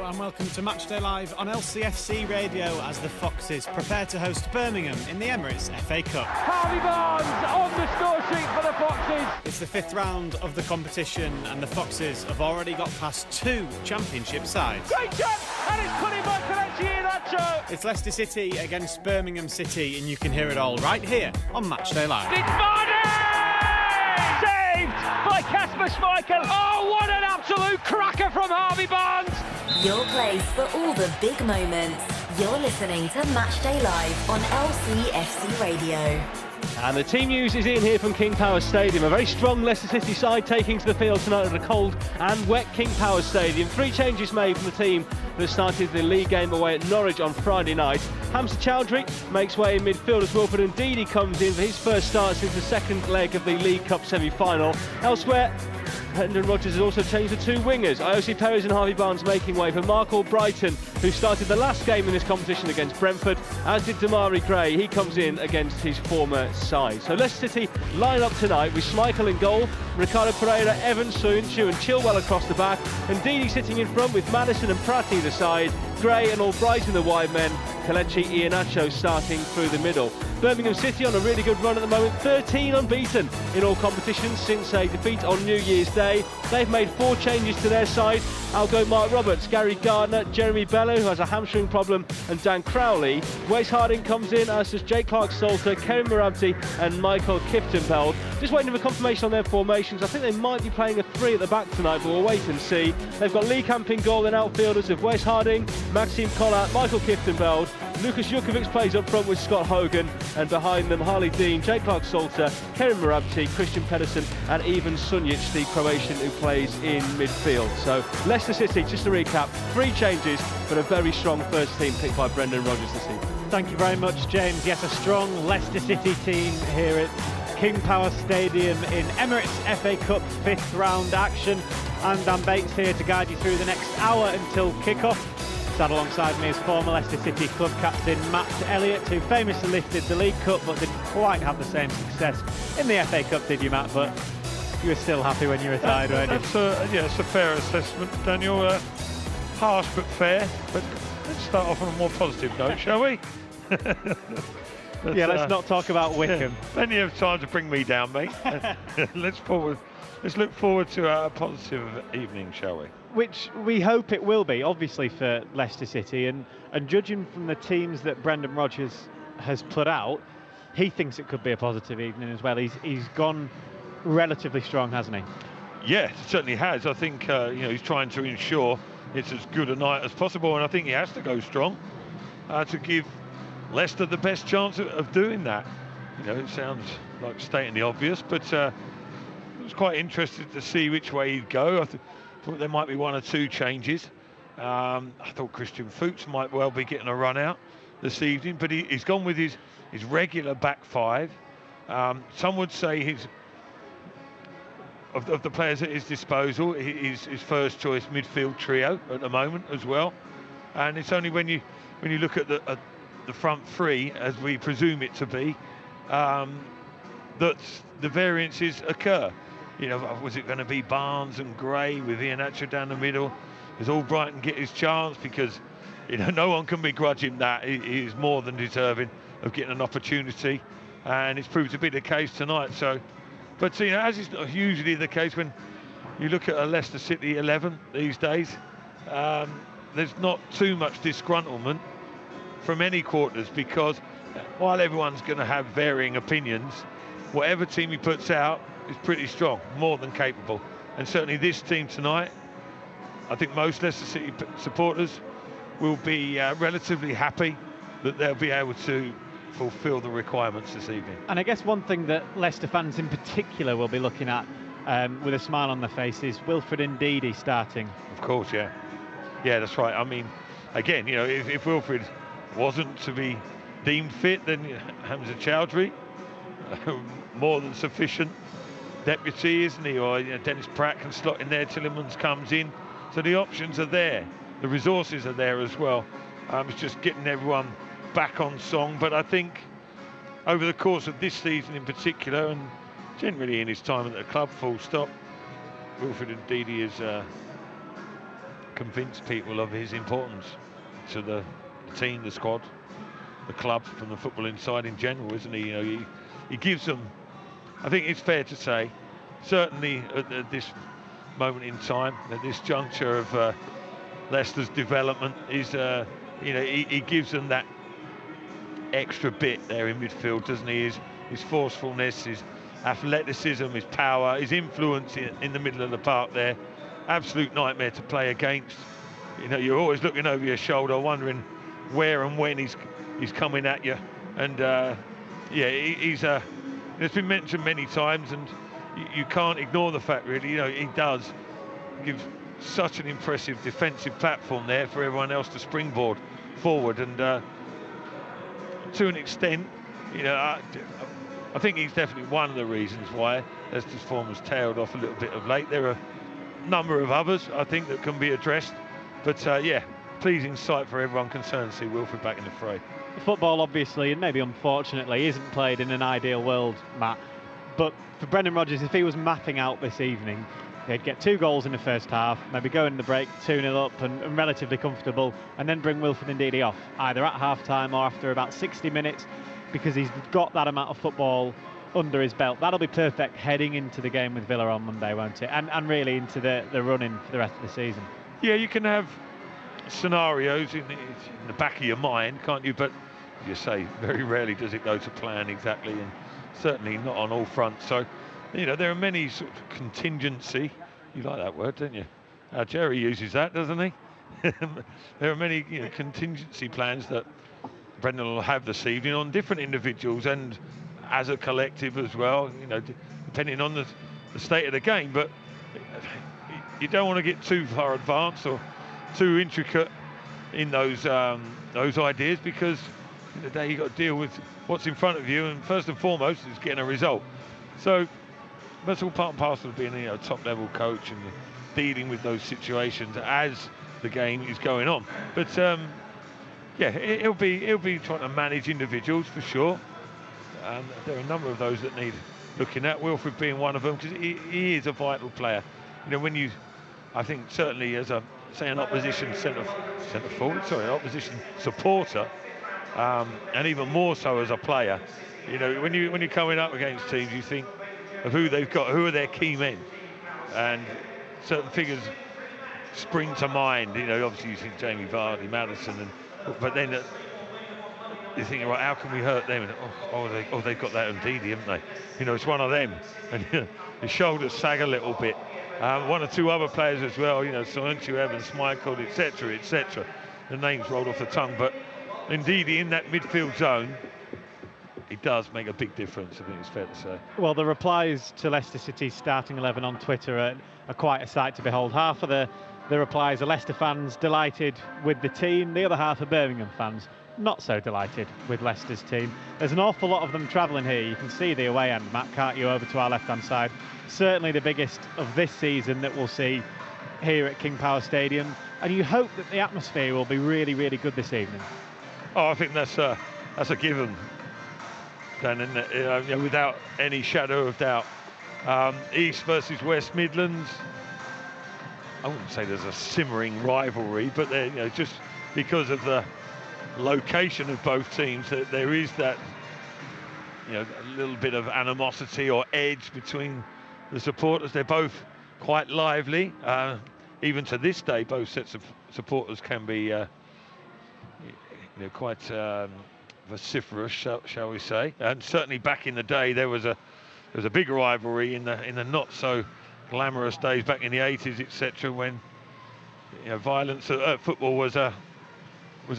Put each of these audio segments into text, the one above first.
and welcome to Matchday Live on LCFC Radio as the Foxes prepare to host Birmingham in the Emirates FA Cup. Harvey Barnes on the score sheet for the Foxes. It's the fifth round of the competition and the Foxes have already got past two championship sides. Great shot, and it's put in by Kelechi Iheanacho. It's Leicester City against Birmingham City, and you can hear it all right here on Matchday Live. It's Vardy! Saved by Kasper Schmeichel. Oh, what an absolute cracker from Harvey Barnes. Your place for all the big moments. You're listening to Matchday Live on LCFC Radio. And the team news is in here from King Power Stadium. A very strong Leicester City side taking to the field tonight at a cold and wet King Power Stadium. 3 changes made from the team that started the league game away at Norwich on Friday night. Hamza Chowdhury makes way in midfield as Wilfred Ndidi comes in for his first start since the second leg of the League Cup semi-final. Elsewhere, Brendan Rodgers has also changed the 2 wingers. Ayosi Perez and Harvey Barnes making way for Mark Brighton, who started the last game in this competition against Brentford, as did Damari Gray. He comes in against his former side. So Leicester City line up tonight with Schmeichel in goal, Ricardo Pereira, Evans, Soyuncu and Chilwell across the back, and Ndidi sitting in front with Maddison and Pratt either side, Gray and Albright in the wide men, Kelechi Iheanacho starting through the middle. Birmingham City on a really good run at the moment, 13 unbeaten in all competitions since a defeat on New Year's Day. They've made 4 changes to their side. I'll go Mark Roberts, Gary Gardner, Jeremy Bellew, who has a hamstring problem, and Dan Crowley. Wes Harding comes in, as does Jake Clark-Salter, Kerim Mirabti and Michael Kiftenbeld. Just waiting for confirmation on their formations. I think they might be playing a 3 at the back tonight, but we'll wait and see. They've got Lee Camp in goal and outfielders of Wes Harding, Maxime Collard, Michael Kiftenbeld. Lucas Jukovic plays up front with Scott Hogan, and behind them Harley Dean, Jake Clark-Salter, Kerim Mirabti, Christian Pedersen and Ivan Sunjic, the Croatian who plays in midfield. So Leicester City, just to recap, 3 changes, but a very strong first team picked by Brendan Rodgers this evening. Thank you very much, James. Yes, a strong Leicester City team here at King Power Stadium in Emirates FA Cup 5th round action. I'm Dan Bates here to guide you through the next hour until kick-off. Sat alongside me is former Leicester City club captain Matt Elliott, who famously lifted the League Cup but didn't quite have the same success in the FA Cup, did you, Matt? But you were still happy when you retired, weren't you? That's a fair assessment, Daniel. Harsh but fair. But let's start off on a more positive note, shall we? Let's not talk about Wickham. Plenty of time to bring me down, mate. Let's look forward to a positive evening, shall we? Which we hope it will be, obviously, for Leicester City. And judging from the teams that Brendan Rodgers has put out, he thinks it could be a positive evening as well. He's gone relatively strong, hasn't he? Yeah, certainly has. I think he's trying to ensure it's as good a night as possible, and I think he has to go strong to give Leicester the best chance of doing that. It sounds like stating the obvious, but I was quite interested to see which way he'd go. I thought there might be 1 or 2 changes. I thought Christian Fuchs might well be getting a run out this evening, but he's gone with his regular back 5. Some would say of the players at his disposal, his first choice midfield trio at the moment as well. And it's only when you look at the front 3, as we presume it to be, that the variances occur. Was it going to be Barnes and Gray with Iheanacho down the middle? Does Albrighton get his chance? Because no one can begrudge him that. He is more than deserving of getting an opportunity, and it's proved to be the case tonight. So, but as is usually the case when you look at a Leicester City 11 these days, there's not too much disgruntlement from any quarters, because while everyone's going to have varying opinions, whatever team he puts out is pretty strong, more than capable. And certainly this team tonight, I think most Leicester City supporters will be relatively happy that they'll be able to fulfil the requirements this evening. And I guess one thing that Leicester fans in particular will be looking at with a smile on their face is Wilfred Ndidi starting. Of course, yeah, that's right. I mean, again, if Wilfred wasn't to be deemed fit, then Hamza Chowdhury, more than sufficient deputy, isn't he? Or Dennis Pratt can slot in there, Tillemans comes in. So the options are there, the resources are there as well. It's just getting everyone back on song. But I think over the course of this season in particular, and generally in his time at the club, full stop, Wilfred Ndidi has convince people of his importance to the team, the squad, the club, from the football inside in general, isn't he? You know, he gives them, I think it's fair to say, certainly at this moment in time, at this juncture of Leicester's development, is you know, he gives them that extra bit there in midfield, doesn't he? His forcefulness, his athleticism, his power, his influence in the middle of the park there. Absolute nightmare to play against. You know, you're always looking over your shoulder, wondering where and when he's coming at you. And yeah, it's been mentioned many times, and you can't ignore the fact, really. You know, he does give such an impressive defensive platform there for everyone else to springboard forward. And to an extent, you know, I think he's definitely one of the reasons why Leicester's form has tailed off a little bit of late. There are a number of others, I think, that can be addressed. But yeah, pleasing sight for everyone concerned to see Wilfred back in the fray. Football, obviously, and maybe unfortunately, isn't played in an ideal world, Matt. But for Brendan Rodgers, if he was mapping out this evening, he'd get 2 goals in the first half, maybe go in the break 2-0 up and relatively comfortable, and then bring Wilfred Ndidi off, either at half-time or after about 60 minutes, because he's got that amount of football under his belt. That'll be perfect heading into the game with Villa on Monday, won't it? And really into the run-in for the rest of the season. Yeah, you can have scenarios in the back of your mind, can't you? But you say very rarely does it go to plan exactly, and certainly not on all fronts. So, you know, there are many sort of contingency. You like that word, don't you? Jerry uses that, doesn't he? There are many, you know, contingency plans that Brendan will have this evening on different individuals and as a collective as well, you know, depending on the state of the game. But you don't want to get too far advanced or too intricate in those ideas, because in the day you've got to deal with what's in front of you, and first and foremost is getting a result. So that's all part and parcel of being a top-level coach and dealing with those situations as the game is going on. But yeah, he'll be trying to manage individuals for sure. There are a number of those that need looking at. Wilfred being one of them, because he is a vital player. You know, I think certainly as an opposition opposition supporter, and even more so as a player. You know, when you're coming up against teams, you think of who they've got, who are their key men, and certain figures spring to mind. You know, obviously you think Jamie Vardy, Maddison, but then you're thinking, right, how can we hurt them? And they've got that Ndidi, haven't they? You know, it's one of them, and your shoulders sag a little bit. One or two other players as well, you know, Solanke, Evans, Michael, etc., etc. The names rolled off the tongue, but indeed in that midfield zone, it does make a big difference, I think it's fair to say. Well, the replies to Leicester City's starting 11 on Twitter are quite a sight to behold. Half of the replies are Leicester fans delighted with the team, the other half are Birmingham fans not so delighted with Leicester's team. There's an awful lot of them travelling here. You can see the away end, Matt, can't you, over to our left-hand side. Certainly the biggest of this season that we'll see here at King Power Stadium. And you hope that the atmosphere will be really, really good this evening. Oh, I think that's a given, Dan, isn't it? You know, without any shadow of doubt. East versus West Midlands. I wouldn't say there's a simmering rivalry, but you know, just because of the location of both teams, that there is that, you know, a little bit of animosity or edge between the supporters. They're both quite lively. Even to this day, both sets of supporters can be, you know, quite vociferous, shall we say? And certainly back in the day, there was a big rivalry in the not so glamorous days back in the 80s, etc., when, you know, violence at football was a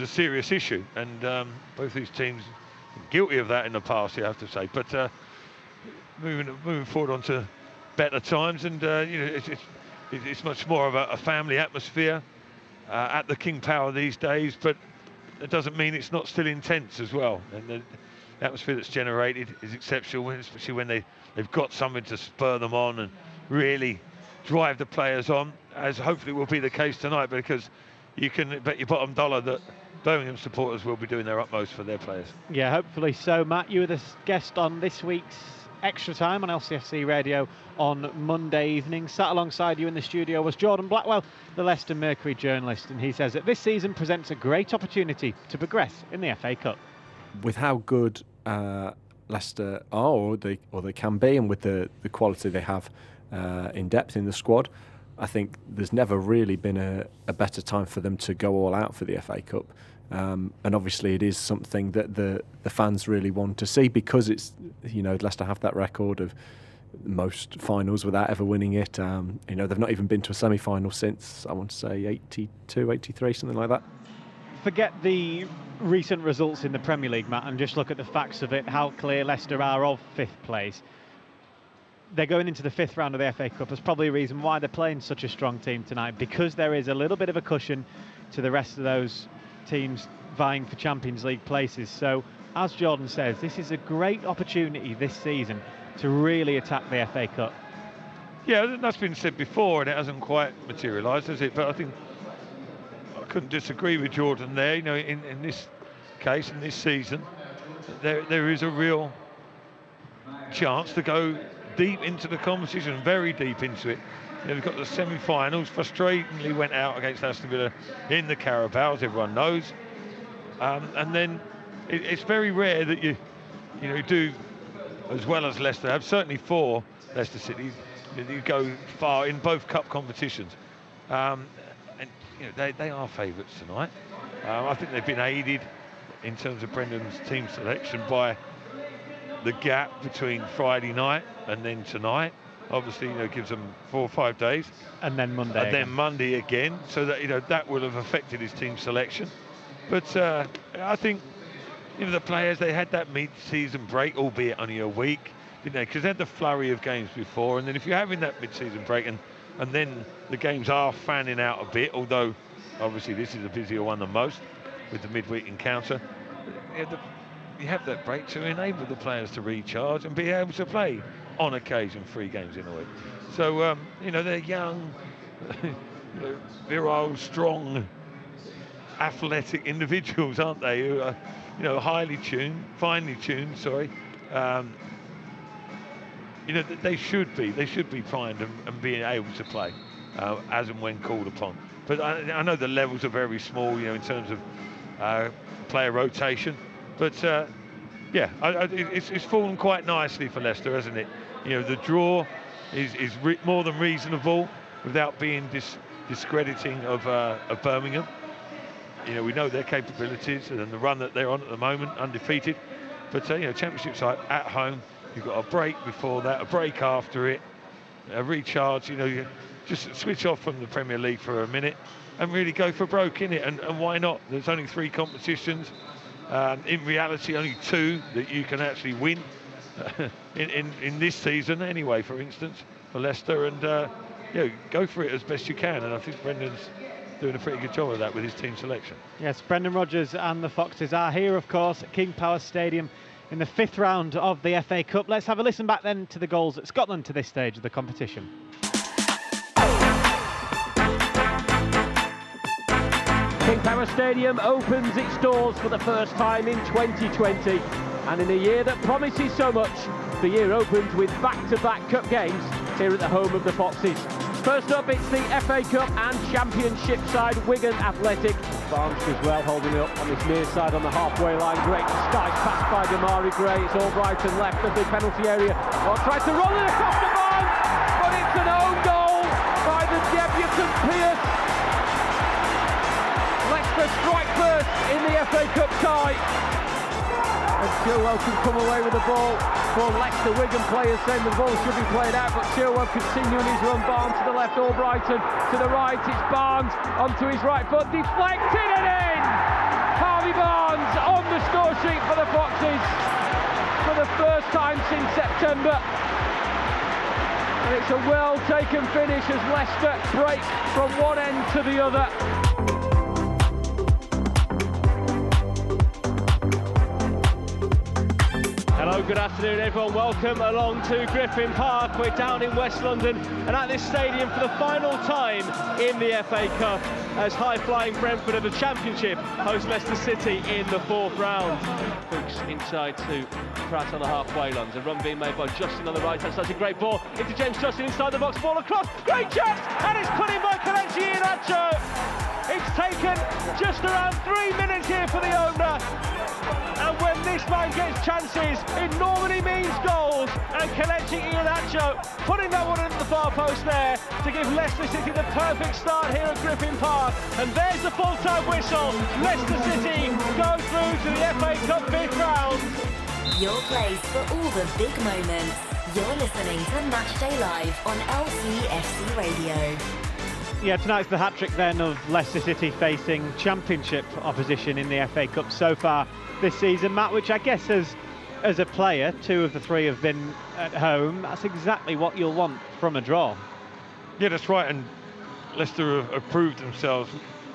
serious issue, and both these teams guilty of that in the past, you have to say. But moving forward onto better times, and you know, it's much more of a family atmosphere at the King Power these days. But it doesn't mean it's not still intense as well. And the atmosphere that's generated is exceptional, especially when they've got something to spur them on and really drive the players on, as hopefully will be the case tonight, because you can bet your bottom dollar that Birmingham supporters will be doing their utmost for their players. Yeah, hopefully so. Matt, you were the guest on this week's Extra Time on LCFC Radio on Monday evening. Sat alongside you in the studio was Jordan Blackwell, the Leicester Mercury journalist, and he says that this season presents a great opportunity to progress in the FA Cup. With how good Leicester are, or they can be, and with the quality they have in depth in the squad, I think there's never really been a better time for them to go all out for the FA Cup. And obviously it is something that the fans really want to see, because it's, Leicester have that record of most finals without ever winning it. They've not even been to a semi-final since, I want to say, 82, 83, something like that. Forget the recent results in the Premier League, Matt, and just look at the facts of it, how clear Leicester are of 5th place. They're going into the 5th round of the FA Cup. There's probably a reason why they're playing such a strong team tonight, because there is a little bit of a cushion to the rest of those teams vying for Champions League places. So, as Jordan says, this is a great opportunity this season to really attack the FA Cup. Yeah, that's been said before, and it hasn't quite materialised, has it? But I think I couldn't disagree with Jordan there. In this case, in this season, there is a real chance to go deep into the competition, very deep into it. We've got the semi-finals, frustratingly went out against Aston Villa in the Carabao, as everyone knows. And then it's very rare that you do as well as Leicester have, certainly for Leicester City, you go far in both cup competitions. And they are favourites tonight. I think they've been aided in terms of Brendan's team selection by the gap between Friday night and then tonight. Obviously, gives them 4 or 5 days, and then Monday, and then Monday again. So that that will have affected his team selection. But I think the players, they had that mid-season break, albeit only a week, didn't they? Because they had the flurry of games before, and then if you're having that mid-season break, and then the games are fanning out a bit, although obviously this is a busier one than most with the midweek encounter. You have that break to enable the players to recharge and be able to play on occasion 3 games in a week. So they're young, virile, strong, athletic individuals, aren't they? Who are finely tuned. Sorry. They should be primed and being able to play as and when called upon. But I know the levels are very small, in terms of player rotation. But it's fallen quite nicely for Leicester, hasn't it? The draw is more than reasonable without being discrediting of Birmingham. We know their capabilities and the run that they're on at the moment, undefeated. But Championship side at home, you've got a break before that, a break after it, a recharge. You just switch off from the Premier League for a minute and really go for broke, innit? And why not? There's only 3 competitions. In reality, only 2 that you can actually win in this season anyway, for instance, for Leicester, and go for it as best you can. And I think Brendan's doing a pretty good job of that with his team selection. Yes, Brendan Rodgers and the Foxes are here, of course, at King Power Stadium in the 5th round of the FA Cup. Let's have a listen back then to the goals at Scotland to this stage of the competition. King Power Stadium opens its doors for the first time in 2020, and in a year that promises so much, the year opens with back-to-back cup games here at the home of the Foxes. First up, it's the FA Cup and Championship side, Wigan Athletic. Barnes as well, holding it up on his near side on the halfway line. Great disguise pass by Damari Gray. It's Albrighton left of the penalty area. Tried to roll it across the Barnes, but it's an own goal by the debutant Pearce. Leicester strike first in the FA Cup tie. And Chilwell can come away with the ball. For Leicester, Wigan players saying the ball should be played out, but Chilwell continuing his run. Barnes to the left, Albrighton to the right. It's Barnes onto his right foot, deflected and in! Harvey Barnes on the score sheet for the Foxes for the first time since September. And it's a well-taken finish as Leicester break from one end to the other. Hello, good afternoon everyone, welcome along to Griffin Park. We're down in West London and at this stadium for the final time in the FA Cup as high-flying Brentford of the Championship host Leicester City in the 4th round. Fuchs inside to Pratt on the halfway line. A run being made by Justin on the right hand side. It's a great ball into James Justin inside the box, ball across, great chance, and it's put in by Kelechi Iheanacho. It's taken just around 3 minutes here for the opener. And when this man gets chances, it normally means goals. And Kelechi Iheanacho putting that one into the far post there to give Leicester City the perfect start here at Griffin Park. And there's the full-time whistle. Leicester City go through to the FA Cup 5th round. Your place for all the big moments. You're listening to Matchday Live on LCFC Radio. Yeah, tonight's the hat-trick then of Leicester City facing Championship opposition in the FA Cup so far this season, Matt, which I guess as a player, 2 of the 3 have been at home. That's exactly what you'll want from a draw. Yeah, that's right, and Leicester have proved themselves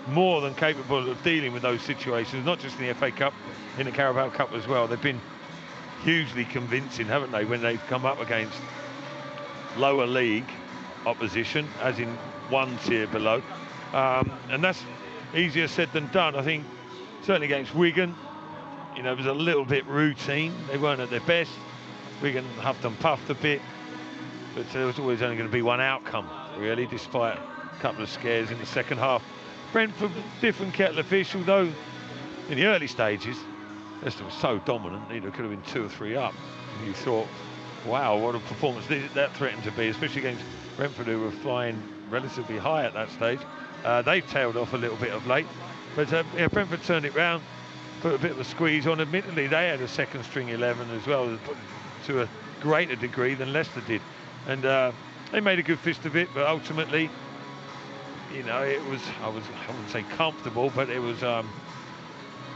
more than capable of dealing with those situations, not just in the FA Cup, in the Carabao Cup as well. They've been hugely convincing, haven't they, when they've come up against lower league opposition, as in 1 tier below, and that's easier said than done. I think certainly against Wigan, you know, it was a little bit routine. They weren't at their best. Wigan huffed and puffed a bit, but there was always only going to be one outcome, really, despite a couple of scares in the second half. Brentford, different kettle of fish, although in the early stages, Leicester was so dominant, you know, could have been 2 or 3 up. And you thought, wow, what a performance that threatened to be, especially against Brentford, who were flying relatively high at that stage. They've tailed off a little bit of late, but yeah, Brentford turned it round, put a bit of a squeeze on. Admittedly, they had a second string 11 as well, to a greater degree than Leicester did, and they made a good fist of it. But ultimately, you know, it was, I wouldn't say comfortable, but it was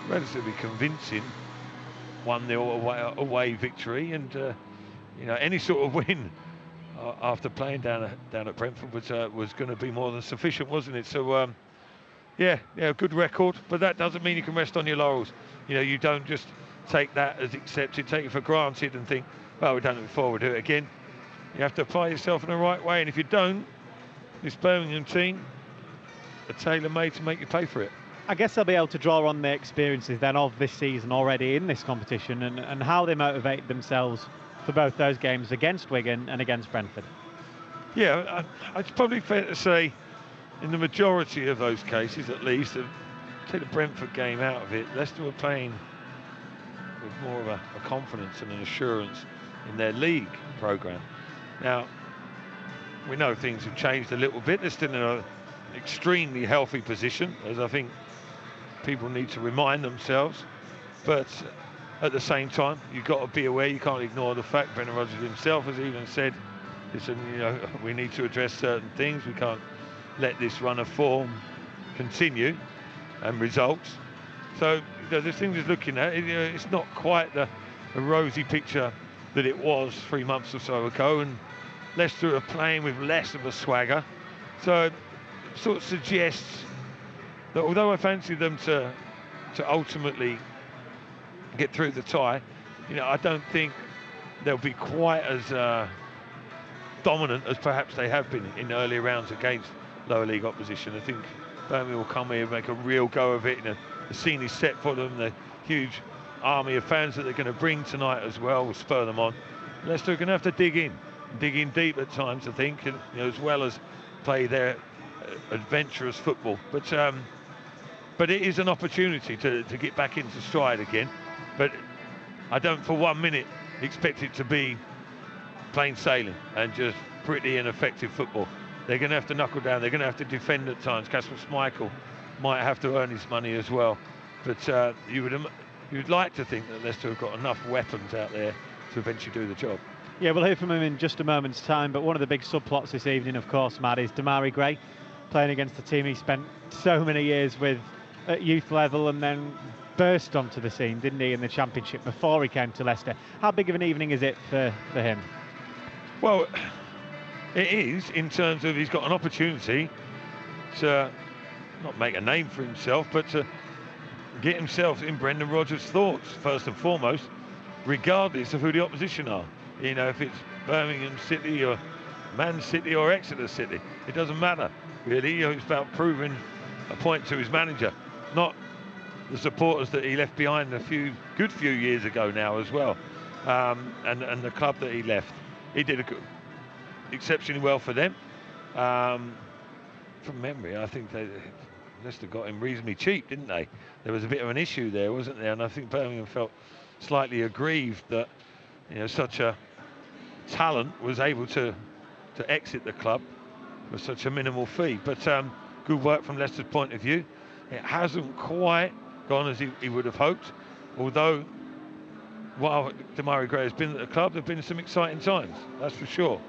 relatively convincing 1-0 away victory, and you know, any sort of win after playing down at Brentford was going to be more than sufficient, wasn't it? So yeah, good record, but that doesn't mean you can rest on your laurels. You know, you don't just take that as accepted, take it for granted and think, well, we've done it before, we'll do it again. You have to apply yourself in the right way, and if you don't, this Birmingham team are tailor-made to make you pay for it. I guess they'll be able to draw on the experiences then of this season already in this competition and how they motivate themselves for both those games against Wigan and against Brentford. Yeah, it's probably fair to say in the majority of those cases, at least, take the Brentford game out of it, Leicester were playing with more of a confidence and an assurance in their league programme. Now, we know things have changed a little bit. They're still in an extremely healthy position, as I think people need to remind themselves. But at the same time, you've got to be aware, you can't ignore the fact, Brendan Rodgers himself has even said, listen, you know, we need to address certain things. We can't let this run of form continue and results. So, you know, there's things he's looking at. You know, it's not quite the rosy picture that it was 3 months or so ago, and Leicester are playing with less of a swagger. So it sort of suggests that although I fancy them to ultimately get through the tie, you know, I don't think they'll be quite as dominant as perhaps they have been in earlier rounds against lower league opposition. I think Birmingham will come here and make a real go of it. You know, the scene is set for them. The huge army of fans that they're going to bring tonight as well will spur them on. Leicester are going to have to dig in deep at times, I think, and, you know, as well as play their adventurous football. But it is an opportunity to get back into stride again. But I don't for 1 minute expect it to be plain sailing and just pretty and effective football. They're going to have to knuckle down. They're going to have to defend at times. Kasper Schmeichel might have to earn his money as well. But you would like to think that Leicester have got enough weapons out there to eventually do the job. Yeah, we'll hear from him in just a moment's time, but one of the big subplots this evening, of course, Matt, is Demarai Gray playing against the team he spent so many years with at youth level and then burst onto the scene, didn't he, in the Championship before he came to Leicester. How big of an evening is it for him? Well, it is, in terms of he's got an opportunity to not make a name for himself, but to get himself in Brendan Rodgers' thoughts, first and foremost. regardless of who the opposition are. You know, if it's Birmingham City or Man City or Exeter City, it doesn't matter really. You know, it's about proving a point to his manager, not the supporters that he left behind a good few years ago now as well, and the club that he left. He did exceptionally well for them. From memory, I think Leicester got him reasonably cheap, didn't they? There was a bit of an issue there, wasn't there? And I think Birmingham felt slightly aggrieved that, you know, such a talent was able to exit the club for such a minimal fee. But good work from Leicester's point of view. It hasn't quite gone as he would have hoped, although while Demarai Gray has been at the club, there have been some exciting times, that's for sure.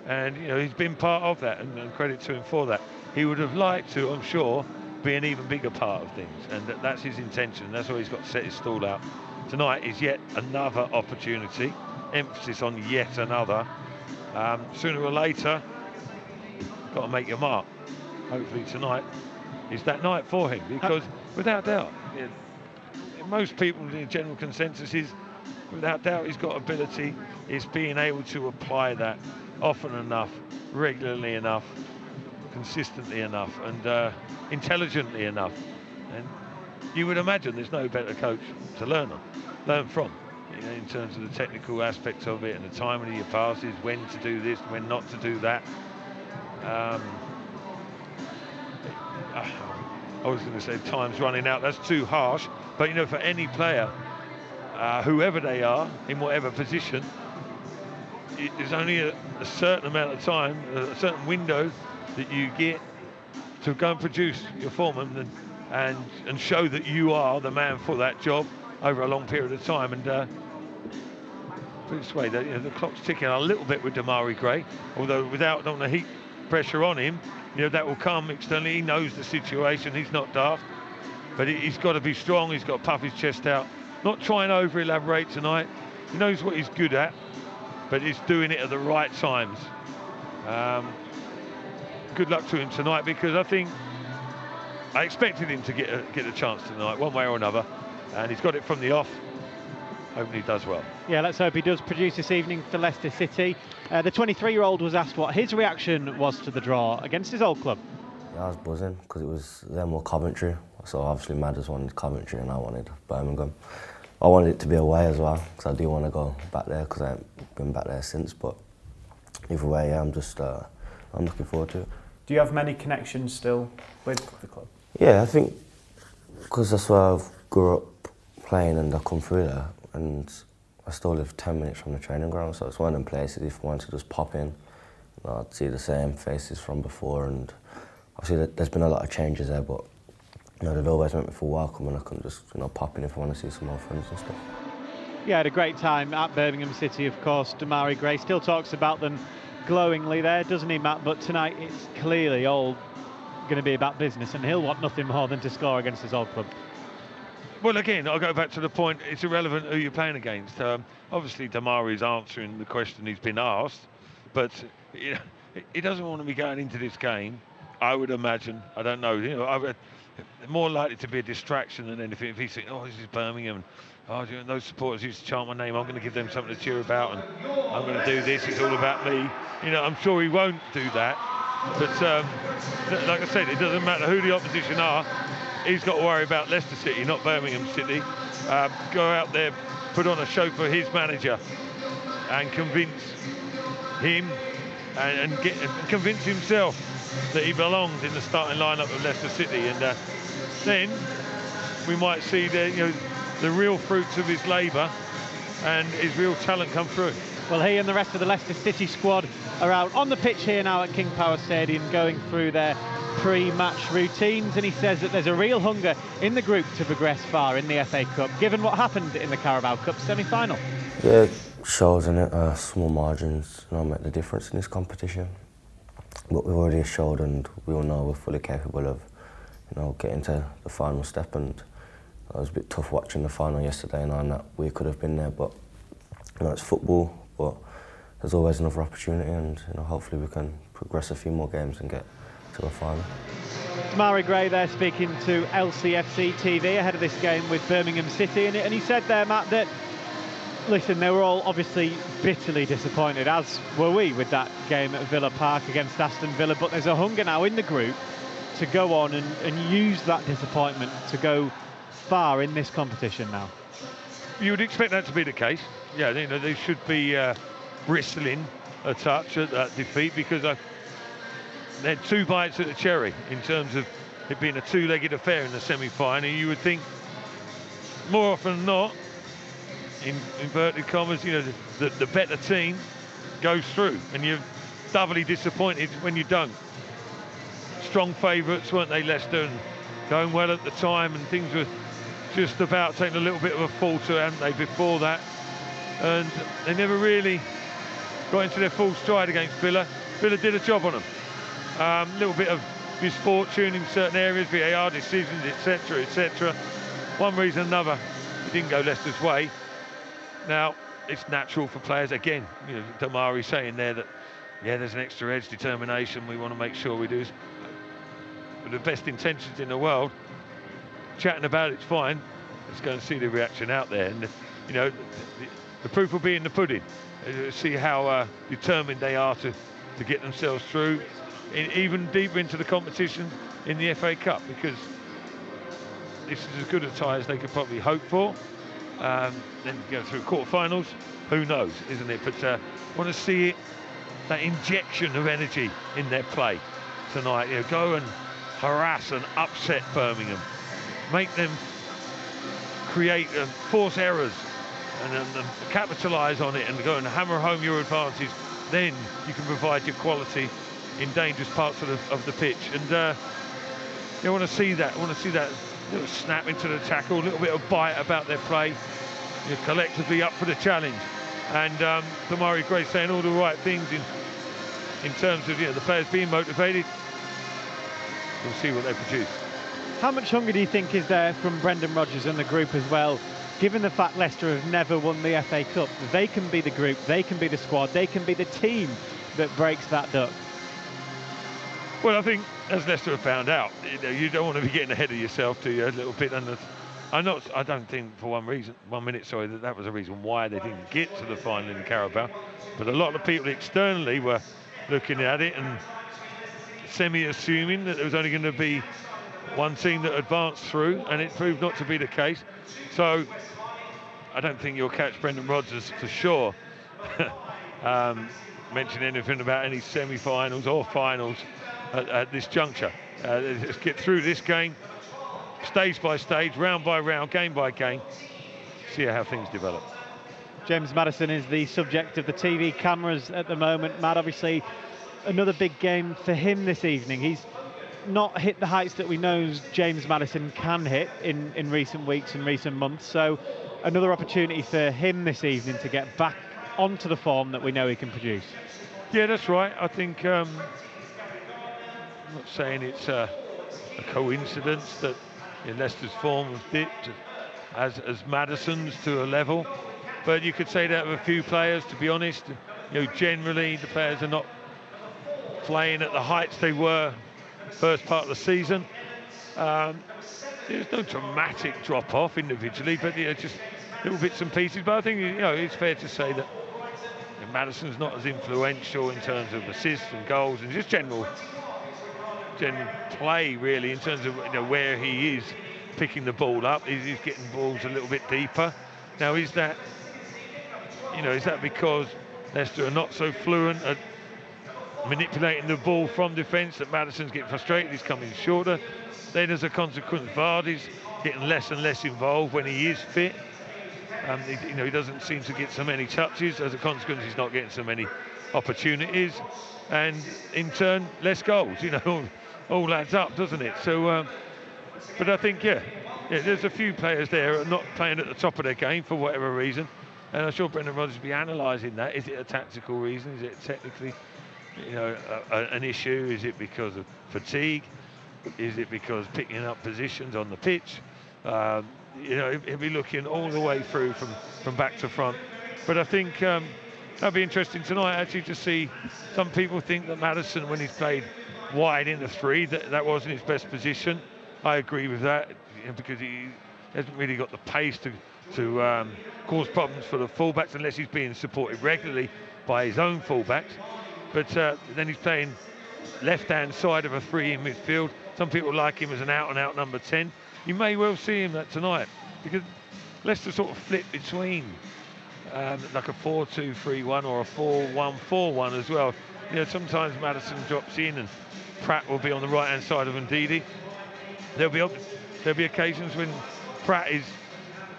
And you know, he's been part of that, and credit to him for that. He would have liked to, I'm sure, be an even bigger part of things, and that's his intention. That's why he's got to set his stall out. Tonight is yet another opportunity, emphasis on yet another. Sooner or later, got to make your mark. Hopefully tonight is that night for him, because without doubt, you know, most people, the general consensus is, without doubt, he's got ability. It's being able to apply that often enough, regularly enough, consistently enough, and intelligently enough. And you would imagine there's no better coach to learn from, you know, in terms of the technical aspects of it and the timing of your passes, when to do this, when not to do that. I was going to say time's running out, that's too harsh, but you know, for any player, whoever they are, in whatever position, there's only a certain amount of time, a certain window that you get to go and produce your form and show that you are the man for that job over a long period of time. And put it this way, you know, the clock's ticking a little bit with Demarai Gray, although without the heat pressure on him, you know, that will come externally. He knows the situation, he's not daft, but he's got to be strong, he's got to puff his chest out, not try and over elaborate tonight. He knows what he's good at, but he's doing it at the right times. Good luck to him tonight, because I think I expected him to get a chance tonight, one way or another, and he's got it from the off. Hoping he does well. Yeah, let's hope he does produce this evening for Leicester City. The 23-year-old was asked what his reaction was to the draw against his old club. Yeah, I was buzzing because it was them or Coventry, so obviously Madders wanted Coventry and I wanted Birmingham. I wanted it to be away as well, because I do want to go back there, because I haven't been back there since, but either way, yeah, I'm looking forward to it. Do you have many connections still with the club? Yeah, I think because that's where I grew up playing and I come through there, and I still live 10 minutes from the training ground, so it's one of them places if I want to just pop in, you know, I'd see the same faces from before, and obviously there's been a lot of changes there, but you know, they've always meant me for welcome, and I can just, you know, pop in if I want to see some more friends and stuff. Yeah, had a great time at Birmingham City, of course. Demarai Gray still talks about them glowingly there, doesn't he, Matt? But tonight it's clearly all going to be about business, and he'll want nothing more than to score against his old club. Well, again, I'll go back to the point, it's irrelevant who you're playing against. Obviously, Damarai's answering the question he's been asked, but you know, he doesn't want to be going into this game, I would imagine. I don't know, you know, more likely to be a distraction than anything. If he's thinking, oh, this is Birmingham, oh, you know, those supporters used to chant my name, I'm going to give them something to cheer about, and I'm going to do this, it's all about me. You know, I'm sure he won't do that, but like I said, it doesn't matter who the opposition are. He's got to worry about Leicester City, not Birmingham City. Go out there, put on a show for his manager, and convince him and convince himself that he belongs in the starting lineup of Leicester City, and then we might see the real fruits of his labour and his real talent come through. Well, he and the rest of the Leicester City squad are out on the pitch here now at King Power Stadium, going through their pre-match routines, and he says that there's a real hunger in the group to progress far in the FA Cup, given what happened in the Carabao Cup semi-final. Yeah, it shows in it, small margins, you know, make the difference in this competition. But we've already showed, and we all know we're fully capable of, you know, getting to the final step. And it was a bit tough watching the final yesterday, knowing that we could have been there. But you know, it's football, but there's always another opportunity, and you know, hopefully we can progress a few more games and get to a final. Demarai Gray there speaking to LCFC TV ahead of this game with Birmingham City, and he said there, Matt, that Listen, they were all obviously bitterly disappointed, as were we with that game at Villa Park against Aston Villa, but there's a hunger now in the group to go on and use that disappointment to go far in this competition now. You would expect that to be the case. Yeah, you know, they should be bristling a touch at that defeat, because they had 2 bites at the cherry in terms of it being a 2-legged affair in the semi-final. You would think more often than not, in inverted commas, you know, the better team goes through, and you're doubly disappointed when you don't. Strong favourites, weren't they, Leicester, and going well at the time, and things were just about taking a little bit of a falter, hadn't they, before that, and they never really got into their full stride against Villa. Villa did a job on them. A little bit of misfortune in certain areas, VAR decisions, etc., etc. One reason or another, it didn't go Leicester's way. Now, it's natural for players, again, you know, Damari saying there that, yeah, there's an extra edge, determination, we want to make sure we do. With the best intentions in the world, chatting about it's fine. Let's go and see the reaction out there. And, you know, the proof will be in the pudding. See how determined they are to get themselves through, even deeper into the competition in the FA Cup, because this is as good a tie as they could probably hope for. Then go through quarterfinals, who knows, isn't it? But want to see it, that injection of energy in their play tonight. You know, go and harass and upset Birmingham, make them create force errors and capitalise on it, and go and hammer home your advantage. Then you can provide your quality in dangerous parts of the pitch. And you want to see that. Want to see that little snap into the tackle, a little bit of bite about their play. You're collectively up for the challenge. And Damari Gray saying all the right things in terms of, you know, the players being motivated. We'll see what they produce. How much hunger do you think is there from Brendan Rodgers and the group as well, given the fact Leicester have never won the FA Cup? They can be the group, they can be the squad, they can be the team that breaks that duck. Well, I think, as Leicester have found out, you don't want to be getting ahead of yourself, do you, a little bit? And I don't think for 1 minute, that was a reason why they didn't get to the final in Carabao. But a lot of people externally were looking at it and semi-assuming that there was only going to be one team that advanced through, and it proved not to be the case. So I don't think you'll catch Brendan Rodgers for sure mention anything about any semi-finals or finals at this juncture. Let's get through this game, stage by stage, round by round, game by game, see how things develop. James Maddison is the subject of the TV cameras at the moment. Matt, obviously another big game for him this evening. He's not hit the heights that we know James Maddison can hit in recent weeks and recent months, so another opportunity for him this evening to get back onto the form that we know he can produce. Yeah, that's right. I think I'm not saying it's a coincidence that Leicester's form has dipped as Maddison's to a level, but you could say that of a few players, to be honest. You know, generally the players are not playing at the heights they were first part of the season. There's no dramatic drop off individually, but just little bits and pieces. But I think, you know, it's fair to say that Maddison's not as influential in terms of assists and goals and just general play, really, in terms of, you know, where he is picking the ball up. He's getting balls a little bit deeper. Now, is that because Leicester are not so fluent at manipulating the ball from defence that Maddison's getting frustrated, he's coming shorter? Then as a consequence, Vardy's getting less and less involved when he is fit. He doesn't seem to get so many touches. As a consequence, he's not getting so many opportunities, and in turn, less goals. All adds up, doesn't it? So, but I think, there's a few players there who are not playing at the top of their game for whatever reason, and I'm sure Brendan Rodgers will be analysing that. Is it a tactical reason? Is it technically, an issue? Is it because of fatigue? Is it because picking up positions on the pitch? He'll be looking all the way through from back to front. But I think that'll be interesting tonight, actually, to see. Some people think that Maddison, when he's played wide in the three, that wasn't his best position. I agree with that, because hasn't really got the pace to cause problems for the fullbacks unless he's being supported regularly by his own fullbacks. But then he's playing left-hand side of a 3 in midfield. Some people like him as an out-and-out number 10. You may well see him that tonight, because Leicester sort of flip between like a 4-2-3-1 or a 4-1-4-1 as well. You know, sometimes Maddison drops in and Pratt will be on the right-hand side of Ndidi. There'll be occasions when Pratt is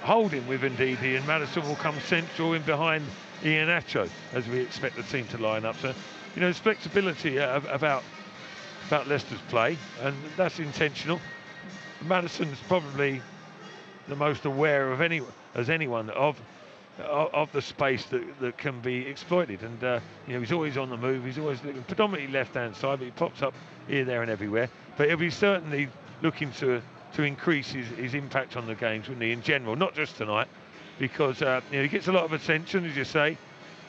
holding with Ndidi and Maddison will come central in behind Iheanacho, as we expect the team to line up. So, you know, there's flexibility about Leicester's play, and that's intentional. Maddison's probably the most aware of anyone of the space that can be exploited, and you know, he's always on the move. He's always looking predominantly left-hand side, but he pops up here, there, and everywhere. But he'll be certainly looking to increase his impact on the games, wouldn't he, in general, not just tonight, because you know, he gets a lot of attention, as you say.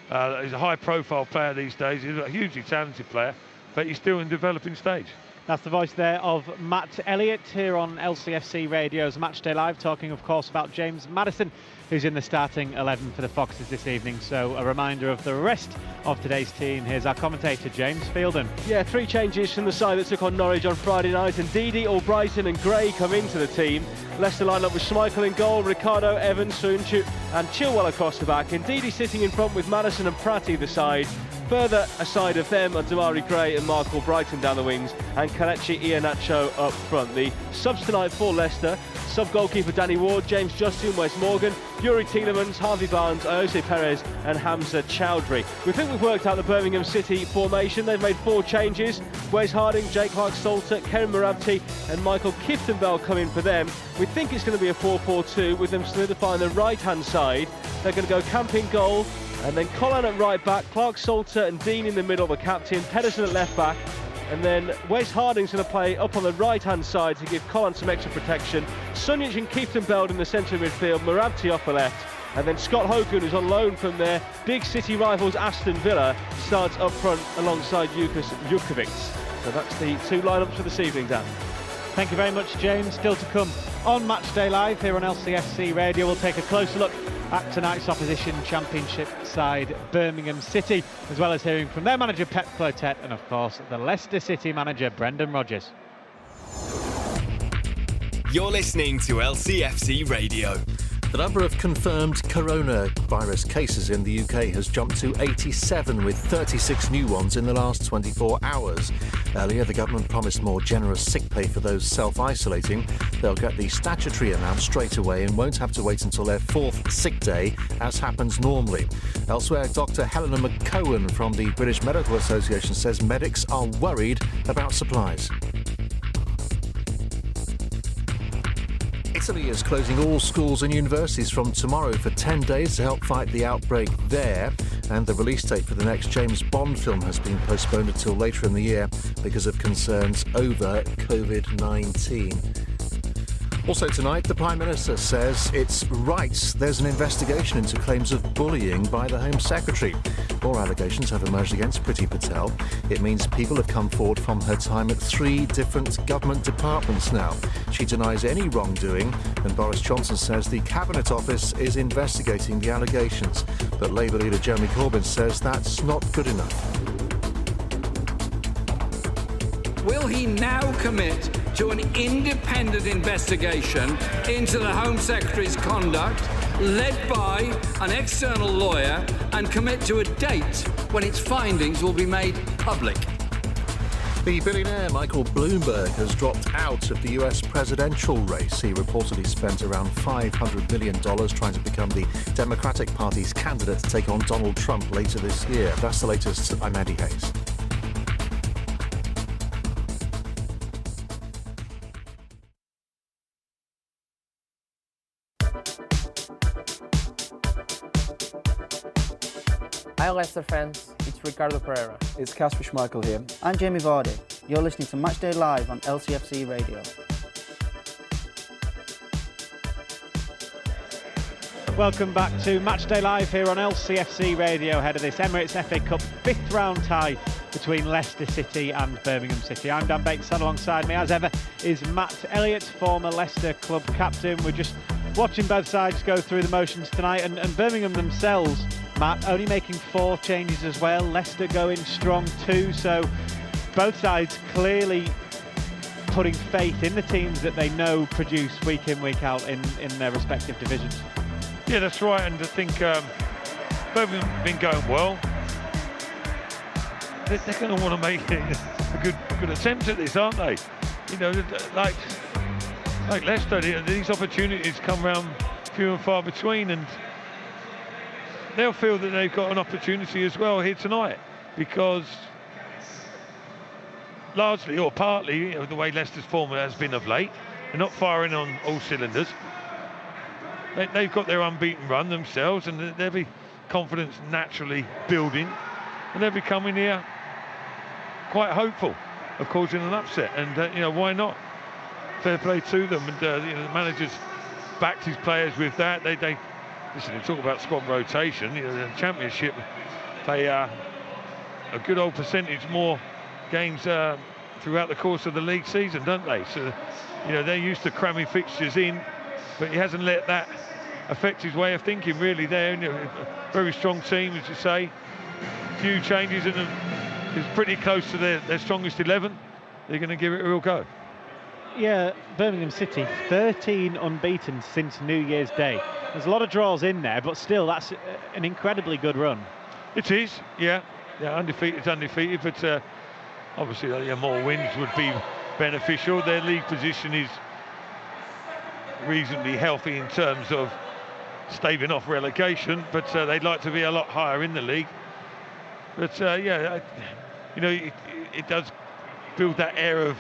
He's a high-profile player these days. He's a hugely talented player, but he's still in developing stage. That's the voice there of Matt Elliott here on LCFC Radio's Matchday Live, talking, of course, about James Maddison, who's in the starting 11 for the Foxes this evening. So a reminder of the rest of today's team. Here's our commentator, James Fielden. Yeah, 3 changes from the side that took on Norwich on Friday night. And Ndidi, Albrighton and Gray come into the team. Leicester line up with Schmeichel in goal, Ricardo, Evans, Soyuncu and Chilwell across the back. Ndidi sitting in front with Maddison and Pratt either side. Further aside of them are Damari Gray and Mark Albrighton down the wings, and Kelechi Iheanacho up front. The subs tonight for Leicester: sub-goalkeeper Danny Ward, James Justin, Wes Morgan, Yuri Tielemans, Harvey Barnes, Jose Perez and Hamza Chowdhury. We think we've worked out the Birmingham City formation. They've made 4 changes. Wes Harding, Jake Clark-Salter, Kerem Merabti and Michael Kieftenbell come in for them. We think it's going to be a 4-4-2 with them solidifying the right-hand side. They're going to go Camp in goal, and then Colin at right back, Clark-Salter and Dean in the middle, the captain, Pedersen at left back, and then Wes Harding's going to play up on the right-hand side to give Colin some extra protection. Sunjic and Kieftenbeld in the centre of midfield, Merabti off the left, and then Scott Hogan, who's on loan from their big City rivals Aston Villa, starts up front alongside Jukas Jukovic. So that's the 2 lineups for this evening, Dan. Thank you very much, James. Still to come on Matchday Live here on LCFC Radio. We'll take a closer look at tonight's opposition, Championship side Birmingham City, as well as hearing from their manager Pep Clotet and, of course, the Leicester City manager Brendan Rodgers. You're listening to LCFC Radio. The number of confirmed coronavirus cases in the UK has jumped to 87, with 36 new ones in the last 24 hours. Earlier, the government promised more generous sick pay for those self-isolating. They'll get the statutory amount straight away and won't have to wait until their 4th sick day, as happens normally. Elsewhere, Dr. Helena McCowan from the British Medical Association says medics are worried about supplies. Italy is closing all schools and universities from tomorrow for 10 days to help fight the outbreak there. And the release date for the next James Bond film has been postponed until later in the year because of concerns over COVID-19. Also tonight, the Prime Minister says it's right there's an investigation into claims of bullying by the Home Secretary. More allegations have emerged against Priti Patel. It means people have come forward from her time at 3 different government departments now. She denies any wrongdoing, and Boris Johnson says the Cabinet Office is investigating the allegations. But Labour leader Jeremy Corbyn says that's not good enough. Will he now commit to an independent investigation into the Home Secretary's conduct, led by an external lawyer, and commit to a date when its findings will be made public? The billionaire Michael Bloomberg has dropped out of the US presidential race. He reportedly spent around $500 million trying to become the Democratic Party's candidate to take on Donald Trump later this year. That's the latest. I'm Andy Hayes. Hi Leicester fans, it's Ricardo Pereira. It's Kasper Schmeichel here. I'm Jamie Vardy. You're listening to Matchday Live on LCFC Radio. Welcome back to Matchday Live here on LCFC Radio, ahead of this Emirates FA Cup 5th round tie between Leicester City and Birmingham City. I'm Dan Bates, and alongside me as ever is Matt Elliott, former Leicester club captain. We're just watching both sides go through the motions tonight, and Birmingham themselves, Matt, only making 4 changes as well. Leicester going strong too, so both sides clearly putting faith in the teams that they know produce week in, week out in their respective divisions. Yeah, that's right, and I think Birmingham have been going well. They're going to want to make a good attempt at this, aren't they? You know, like Leicester, these opportunities come round few and far between, and they'll feel that they've got an opportunity as well here tonight, because largely or partly, you know, the way Leicester's form has been of late, they're not firing on all cylinders. They've got their unbeaten run themselves, and their confidence naturally building, and they're becoming here quite hopeful of causing an upset. And you know, why not? Fair play to them, and you know, the manager's backed his players with that. They listen. They talk about squad rotation. You know, the Championship play a good old percentage more games throughout the course of the league season, don't they? So, you know, they're used to cramming fixtures in, but he hasn't let that affect his way of thinking really there. You know, very strong team, as you say. Few changes, and it's pretty close to their strongest 11. They're going to give it a real go. Yeah, Birmingham City, 13 unbeaten since New Year's Day. There's a lot of draws in there, but still, that's an incredibly good run. It is, yeah. Undefeated, but obviously more wins would be beneficial. Their league position is reasonably healthy in terms of staving off relegation, but they'd like to be a lot higher in the league. But you know, it does build that air of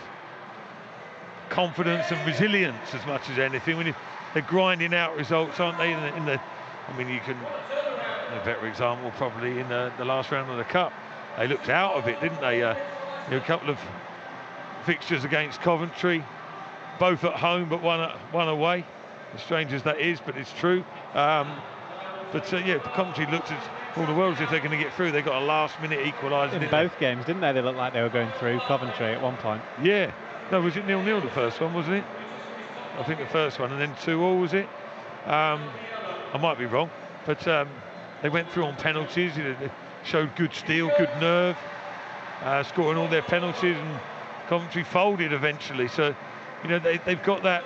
confidence and resilience as much as anything when they're grinding out results, aren't they? I mean, you can, a better example probably in the last round of the Cup, they looked out of it, didn't they? You know, a couple of fixtures against Coventry, both at home but one away, as strange as that is, but it's true. Coventry looked at all the world as if they're going to get through. They got a last-minute equaliser in both games, didn't they? They looked like they were going through Coventry at one point. Yeah. No, was it 0-0 the first one, wasn't it? I think the first one, and then 2-2, was it? I might be wrong, but they went through on penalties. You know, they showed good steel, good nerve, scoring all their penalties, and Coventry folded eventually. So, you know, they've got that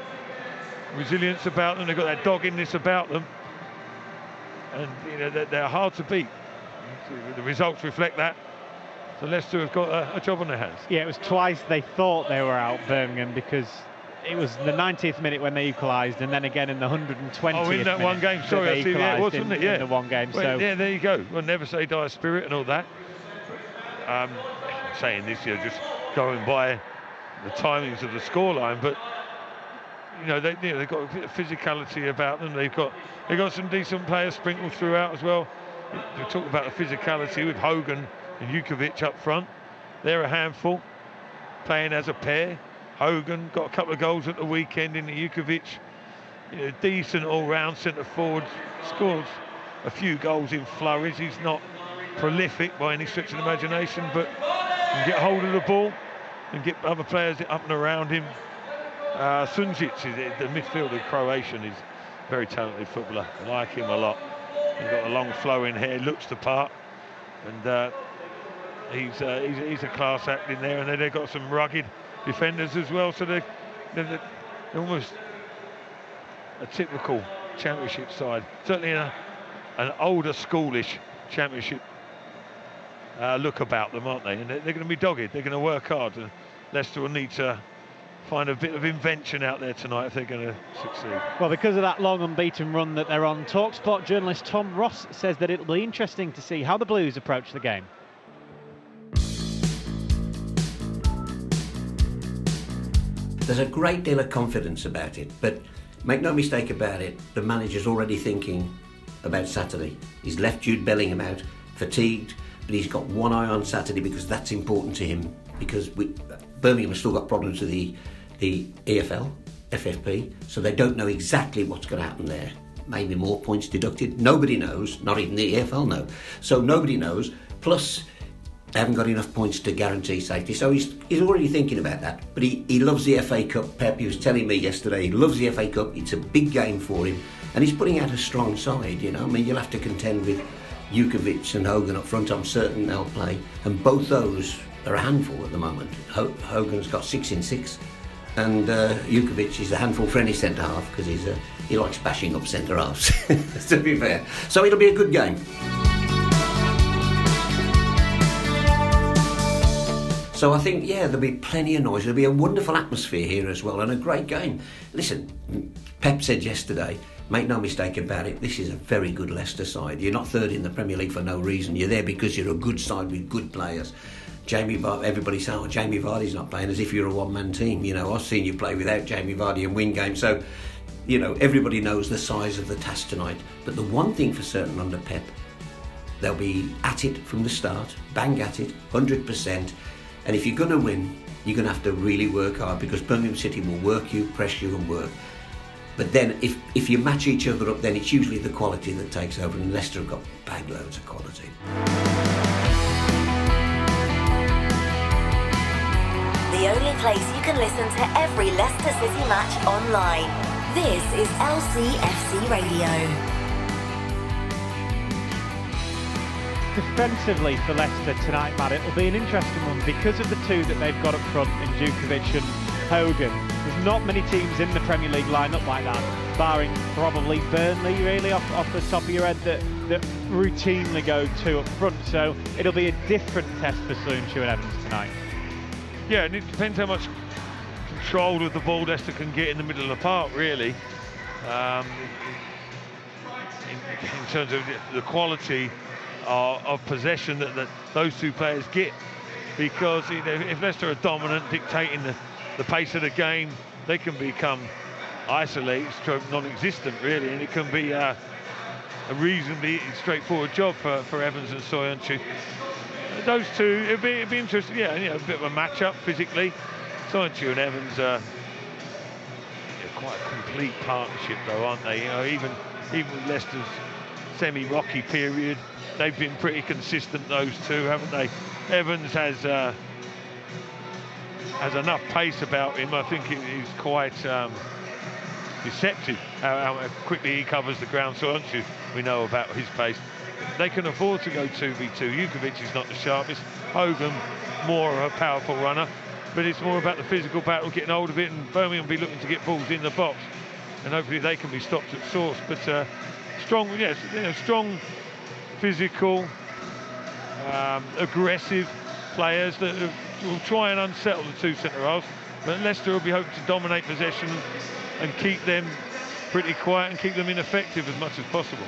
resilience about them. They've got that doggedness about them, and you know they're hard to beat. The results reflect that. So Leicester have got a job on their hands. Yeah, it was twice they thought they were out, Birmingham, because it was the 90th minute when they equalised, and then again in the 120th Oh, in that one game, sorry, I see, yeah, it was, wasn't it? Yeah, in the one game. Well, so yeah, there you go. We'll never say dire spirit and all that. Saying this, you're just going by the timings of the scoreline, but you know they've got a bit of physicality about them. They've got some decent players sprinkled throughout as well. We talk about the physicality with Hogan and Jukovic up front. They're a handful, playing as a pair. Hogan got a couple of goals at the weekend in the Jukovic. You know, decent all-round centre forward, scores a few goals in flurries. He's not prolific by any stretch of the imagination, but can get hold of the ball and get other players up and around him. Sunjic, the midfielder, Croatian, is a very talented footballer. I like him a lot. He's got a long flowing hair, looks the part, and he's a class act in there. And then they've got some rugged defenders as well, so they're almost a typical Championship side, certainly an older schoolish Championship look about them, aren't they? And they're going to be dogged, they're going to work hard, and Leicester will need to find a bit of invention out there tonight if they're going to succeed. Well, because of that long unbeaten run that they're on, TalkSport journalist Tom Ross says that it'll be interesting to see how the Blues approach the game. There's a great deal of confidence about it, but make no mistake about it, the manager's already thinking about Saturday. He's left Jude Bellingham out, fatigued, but he's got one eye on Saturday because that's important to him, because Birmingham has still got problems with the EFL, FFP, so they don't know exactly what's going to happen there. Maybe more points deducted. Nobody knows, not even the EFL know. So nobody knows. Plus, They haven't got enough points to guarantee safety, so he's already thinking about that. But he loves the FA Cup. Pep, he was telling me yesterday, he loves the FA Cup. It's a big game for him, and he's putting out a strong side. You know, I mean, you'll have to contend with Jukovic and Hogan up front. I'm certain they'll play, and both those are a handful at the moment. Hogan's got 6 in 6, and Jukovic is a handful for any centre half because he likes bashing up centre halves. To be fair, so it'll be a good game. So I think, yeah, there'll be plenty of noise. There'll be a wonderful atmosphere here as well, and a great game. Listen, Pep said yesterday, make no mistake about it, this is a very good Leicester side. You're not third in the Premier League for no reason. You're there because you're a good side with good players. Everybody saying, Jamie Vardy's not playing, as if you're a one-man team. You know, I've seen you play without Jamie Vardy and win games. So, you know, everybody knows the size of the task tonight. But the one thing for certain under Pep, they'll be at it from the start, bang at it, 100%. And if you're going to win, you're going to have to really work hard, because Birmingham City will work you, press you and work. But then if you match each other up, then it's usually the quality that takes over, and Leicester have got bag loads of quality. The only place you can listen to every Leicester City match online. This is LCFC Radio. Defensively for Leicester tonight, Matt, it'll be an interesting one because of the two that they've got up front in Jukovic and Hogan. There's not many teams in the Premier League line up like that, barring probably Burnley, really, off the top of your head, that routinely go 2 up front. So it'll be a different test for Soyuncu and Evans tonight. Yeah, and it depends how much control of the ball Leicester can get in the middle of the park, really. In terms of the quality of possession that those two players get, because if Leicester are dominant, dictating the pace of the game, they can become isolated, stroke non-existent, really, and it can be a reasonably straightforward job for Evans and Soyuncu. Those two, it'd be interesting. Yeah, you know, a bit of a match-up physically. Soyuncu and Evans are quite a complete partnership, though, aren't they? You know, even with Leicester's semi-rocky period, they've been pretty consistent, those two, haven't they? Evans has enough pace about him. I think he's quite deceptive how quickly he covers the ground. So we know about his pace. They can afford to go 2v2. Jukovic is not the sharpest. Hogan, more of a powerful runner. But it's more about the physical battle, getting hold of it, and Birmingham will be looking to get balls in the box. And hopefully they can be stopped at source. But strong, yes, strong, physical, aggressive players that will try and unsettle the two centre-halves. But Leicester will be hoping to dominate possession and keep them pretty quiet and keep them ineffective as much as possible.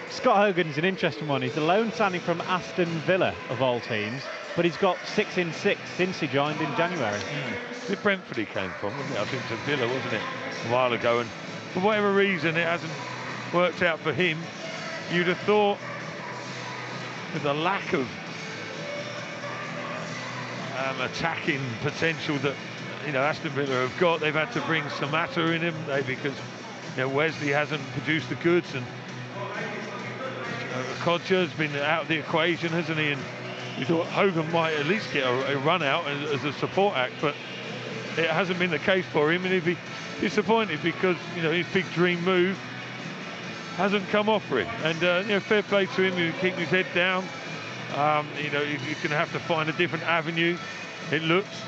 Scott Hogan's an interesting one. He's a loan signing from Aston Villa, of all teams, but he's got 6 in 6 since he joined in January. The Brentford he came from, wasn't it? I think to Villa, wasn't it, a while ago, and for whatever reason it hasn't worked out for him. You'd have thought, with the lack of attacking potential that Aston Villa have got, they've had to bring Samatta in him, because Wesley hasn't produced the goods, and Kodja's been out of the equation, hasn't he? And we thought Hogan might at least get a run out as a support act, but it hasn't been the case for him, and he'd be disappointed because his big dream move hasn't come off for him. And fair play to him, he's keeping his head down. He's going to have to find a different avenue, it looks,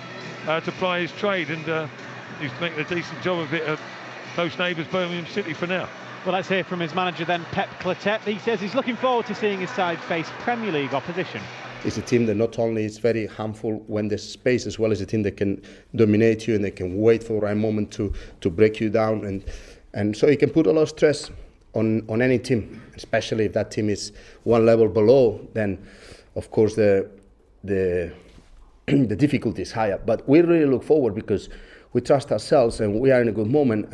to ply his trade, and he's making a decent job of it at close neighbours Birmingham City for now. Well, let's hear from his manager then, Pep Clotet. He says he's looking forward to seeing his side face Premier League opposition. It's a team that not only is very harmful when there's space, as well as a team that can dominate you and they can wait for the right moment to break you down, and so you can put a lot of stress on any team, especially if that team is one level below. Then, of course, the difficulty is higher. But we really look forward because we trust ourselves and we are in a good moment,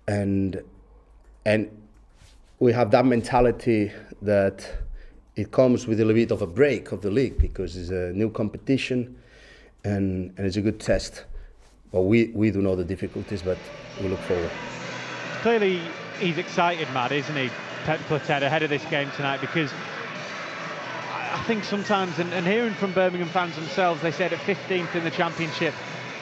and we have that mentality that it comes with a little bit of a break of the league because it's a new competition and it's a good test. But we do know the difficulties, but we look forward. Clearly he's excited, Matt, isn't he, Pep Clotet, ahead of this game tonight, because I think sometimes, and hearing from Birmingham fans themselves, they said at 15th in the Championship,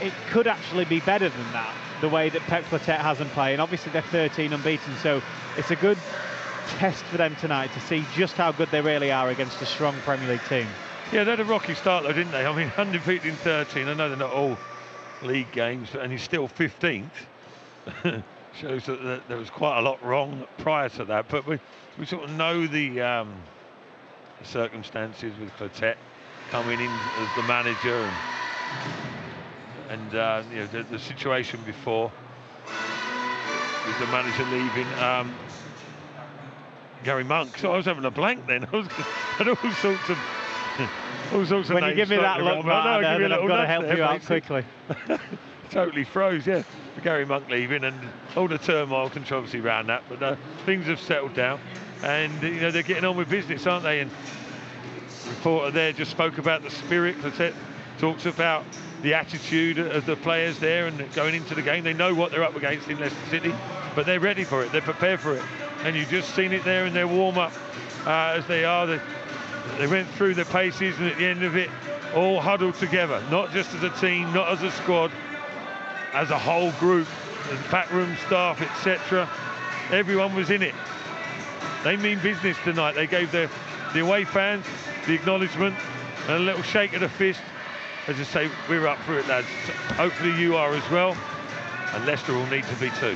it could actually be better than that, the way that Pep Clotet has them playing. Obviously, they're 13 unbeaten, so it's a good test for them tonight to see just how good they really are against a strong Premier League team. Yeah, they had a rocky start though, didn't they? I mean, undefeated in 13. I know they're not all league games, and he's still 15th. Shows that there was quite a lot wrong prior to that, but we sort of know the circumstances with Clotet coming in as the manager and you know, the situation before with the manager leaving. Gary Monk. So I was having a blank then. I had all sorts of when you give me that look, Matt, then I've got to help you out quickly. Totally froze, yeah. Gary Monk leaving and all the turmoil, controversy around that, but things have settled down, and you know, they're getting on with business, aren't they? And the reporter there just spoke about the spirit. Clotet talks about the attitude of the players there and going into the game. They know what they're up against in Leicester City, but they're ready for it. They're prepared for it, and you've just seen it there in their warm-up as they are. They went through the paces, and at the end of it, all huddled together, not just as a team, not as a squad, as a whole group, the backroom staff, etc. Everyone was in it. They mean business tonight. They gave the away fans the acknowledgement and a little shake of the fist. As I say, we're up for it, lads. Hopefully you are as well, and Leicester will need to be too.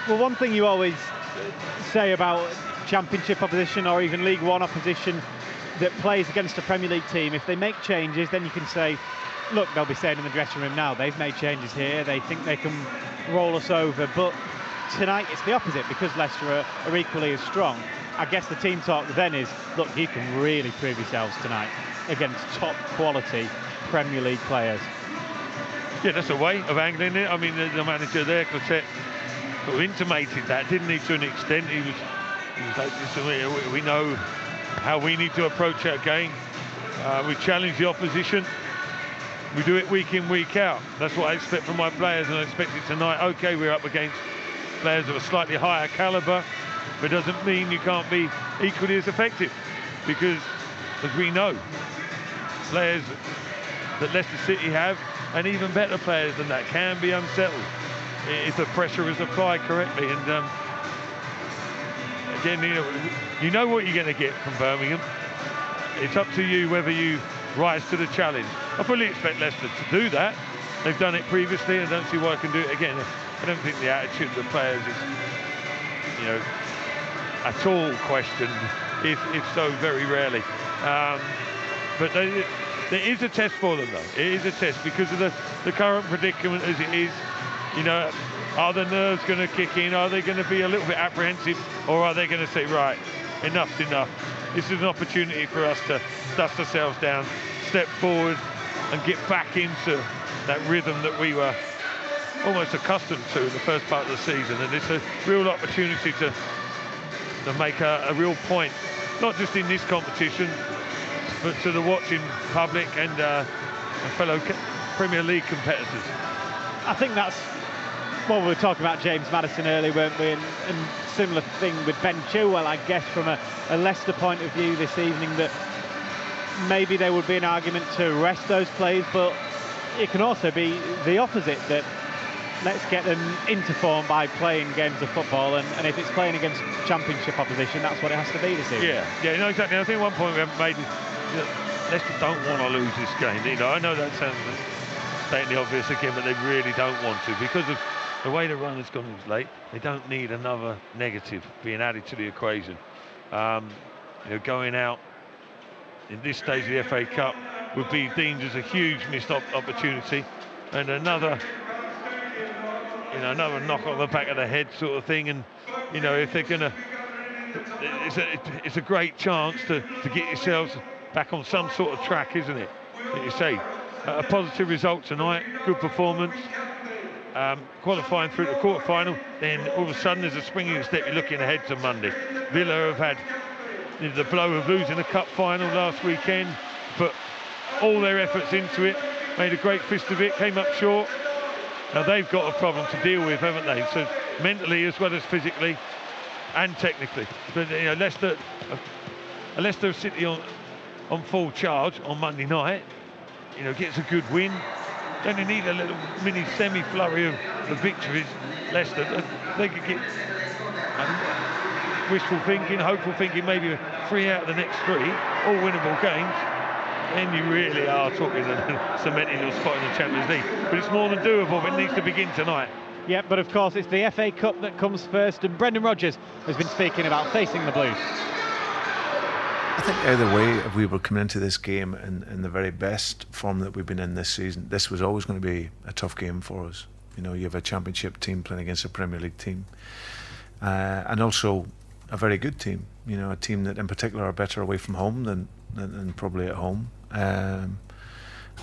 Well, one thing you always say about Championship opposition or even League One opposition that plays against a Premier League team, if they make changes, then you can say, look, they'll be saying in the dressing room now, they've made changes here, they think they can roll us over. But tonight it's the opposite, because Leicester are equally as strong. I guess the team talk then is, look, you can really prove yourselves tonight against top quality Premier League players. Yeah, that's a way of angling it. I mean, the manager there, Clotet, sort of intimated that, didn't he, to an extent. He was like, listen, we know how we need to approach our game. We challenge the opposition. We do it week in, week out. That's what I expect from my players, and I expect it tonight. Okay, we're up against players of a slightly higher calibre, but it doesn't mean you can't be equally as effective, because, as we know, players that Leicester City have, and even better players than that, can be unsettled if the pressure is applied correctly. And again, you know what you're going to get from Birmingham. It's up to you whether you rise to the challenge. I fully expect Leicester to do that. They've done it previously, and I don't see why I can do it again. I don't think the attitude of the players is, you know, at all questioned, if so very rarely. But there is a test for them, though. It is a test because of the current predicament as it is. You know, are the nerves going to kick in? Are they going to be a little bit apprehensive, or are they going to say, right, enough's enough? This is an opportunity for us to dust ourselves down, step forward, and get back into that rhythm that we were almost accustomed to in the first part of the season. And it's a real opportunity to make a real point, not just in this competition, but to the watching public and fellow Premier League competitors. I think that's what we were talking about James Maddison earlier, weren't we? And similar thing with Ben Chilwell, I guess, from a Leicester point of view this evening, that maybe there would be an argument to rest those players, but it can also be the opposite, that let's get them into form by playing games of football, and if it's playing against Championship opposition, that's what it has to be this evening. Yeah, no, exactly. I think one point we haven't made is, you know, Leicester don't want to lose this game. You know, I know that sounds stating the obvious again, but they really don't want to, because of the way the run has gone as late. They don't need another negative being added to the equation. You know, going out in this stage of the FA Cup would be deemed as a huge missed opportunity, and another knock on the back of the head sort of thing. And you know, if they're gonna, it's a great chance to get yourselves back on some sort of track, isn't it? Like you say, a positive result tonight, good performance, qualifying through the quarter-final, then all of a sudden there's a springing step. You're looking ahead to Monday. Villa have had the blow of losing the cup final last weekend, put all their efforts into it, made a great fist of it, came up short. Now they've got a problem to deal with, haven't they? So mentally as well as physically and technically. But you know, Leicester City on full charge on Monday night, gets a good win, then they need a little mini semi-flurry of victories, Leicester. They could get wishful thinking, hopeful thinking, maybe 3 out of the next 3, all winnable games. Then you really are talking cementing your spot in the Champions League. But it's more than doable, but it needs to begin tonight. Yeah, but of course it's the FA Cup that comes first, and Brendan Rodgers has been speaking about facing the Blues. I think either way, if we were coming into this game in the very best form that we've been in this season, this was always going to be a tough game for us. You have a Championship team playing against a Premier League team, and also a very good team. A team that in particular are better away from home than probably at home, and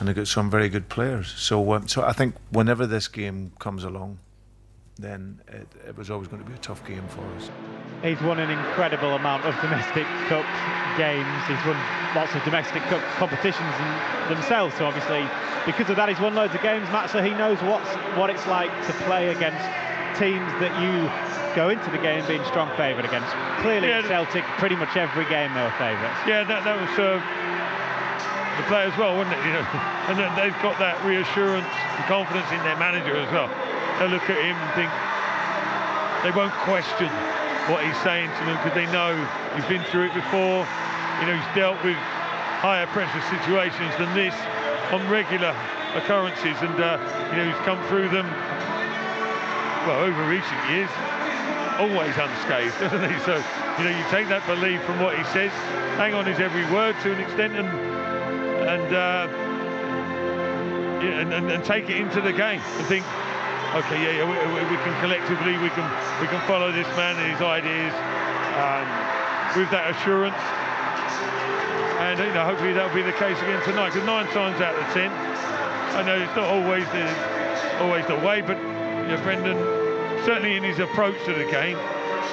they've got some very good players. So I think whenever this game comes along, then it was always going to be a tough game for us. He's won an incredible amount of domestic cup games. He's won lots of domestic cup competitions themselves. So obviously, because of that, he's won loads of games, Matt. So he knows what it's like to play against teams that you go into the game being strong favoured against. Clearly, Celtic, pretty much every game they were favourites. Yeah, that was the play as well, wasn't it? And they've got that reassurance and confidence in their manager as well. They'll look at him and think they won't question what he's saying to them because they know he's been through it before. He's dealt with higher pressure situations than this on regular occurrences, and he's come through them over recent years always unscathed, doesn't he? So you take that belief from what he says, hang on his every word to an extent, and take it into the game and think, okay, we can collectively we can follow this man and his ideas with that assurance, and hopefully that'll be the case again tonight. Because 9 times out of 10, I know it's not always the way, but Brendan, certainly in his approach to the game,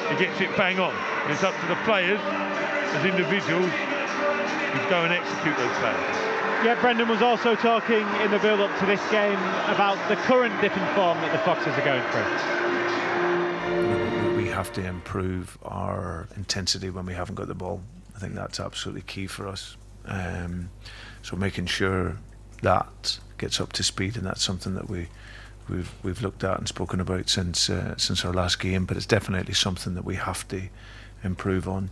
he gets it bang on. It's up to the players as individuals to go and execute those plans. Yeah, Brendan was also talking in the build-up to this game about the current dip in form that the Foxes are going through. We have to improve our intensity when we haven't got the ball. I think that's absolutely key for us. So making sure that gets up to speed, and that's something that we've looked at and spoken about since our last game. But it's definitely something that we have to improve on.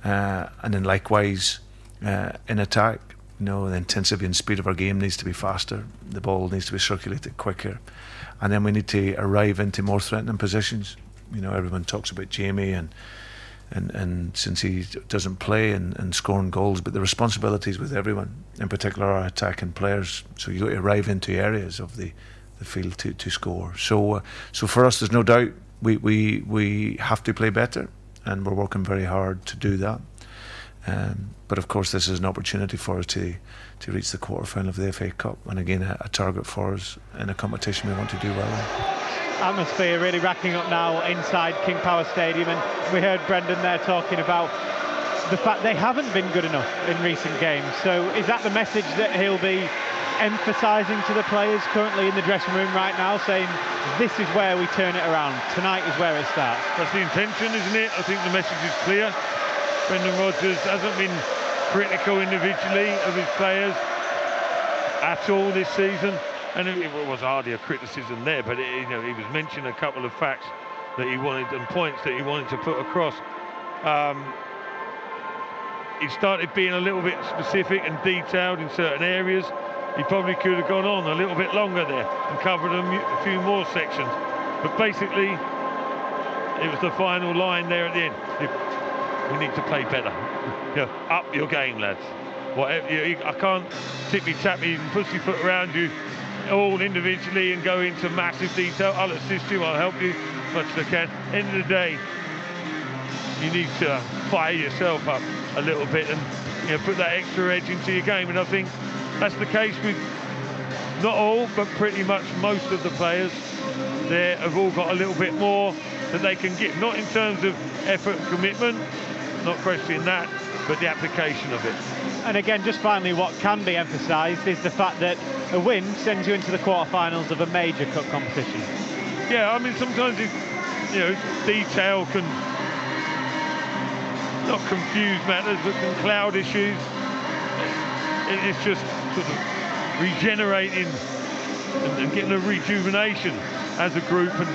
And then likewise in attack. The intensity and speed of our game needs to be faster. The ball needs to be circulated quicker, and then we need to arrive into more threatening positions. Everyone talks about Jamie and since he doesn't play and scoring goals, but the responsibilities with everyone, in particular our attacking players. So you got to arrive into areas of the field to score. So for us, there's no doubt we have to play better, and we're working very hard to do that. But of course, this is an opportunity for us to reach the quarter-final of the FA Cup, and again a target for us in a competition we want to do well in. Atmosphere really racking up now inside King Power Stadium, and we heard Brendan there talking about the fact they haven't been good enough in recent games. So is that the message that he'll be emphasising to the players currently in the dressing room right now, saying this is where we turn it around, tonight is where it starts? That's the intention, isn't it? I think the message is clear. Brendan Rodgers hasn't been critical individually of his players at all this season, and it was hardly a criticism there, but he was mentioning a couple of facts that he wanted and points that he wanted to put across. He started being a little bit specific and detailed in certain areas. He probably could have gone on a little bit longer there and covered a few more sections, but basically it was the final line there at the end. We need to play better. Up your game, lads. Whatever, I can't tippy-tappy and pussyfoot around you all individually and go into massive detail. I'll assist you, I'll help you as much as I can. End of the day, you need to fire yourself up a little bit and put that extra edge into your game. And I think that's the case with not all, but pretty much most of the players. They have all got a little bit more that they can give, not in terms of effort and commitment, not questioning that, but the application of it. And again, just finally, what can be emphasised is the fact that a win sends you into the quarterfinals of a major cup competition. Yeah, I mean, sometimes detail can not confuse matters, but can cloud issues. it's just sort of regenerating and getting a rejuvenation as a group, and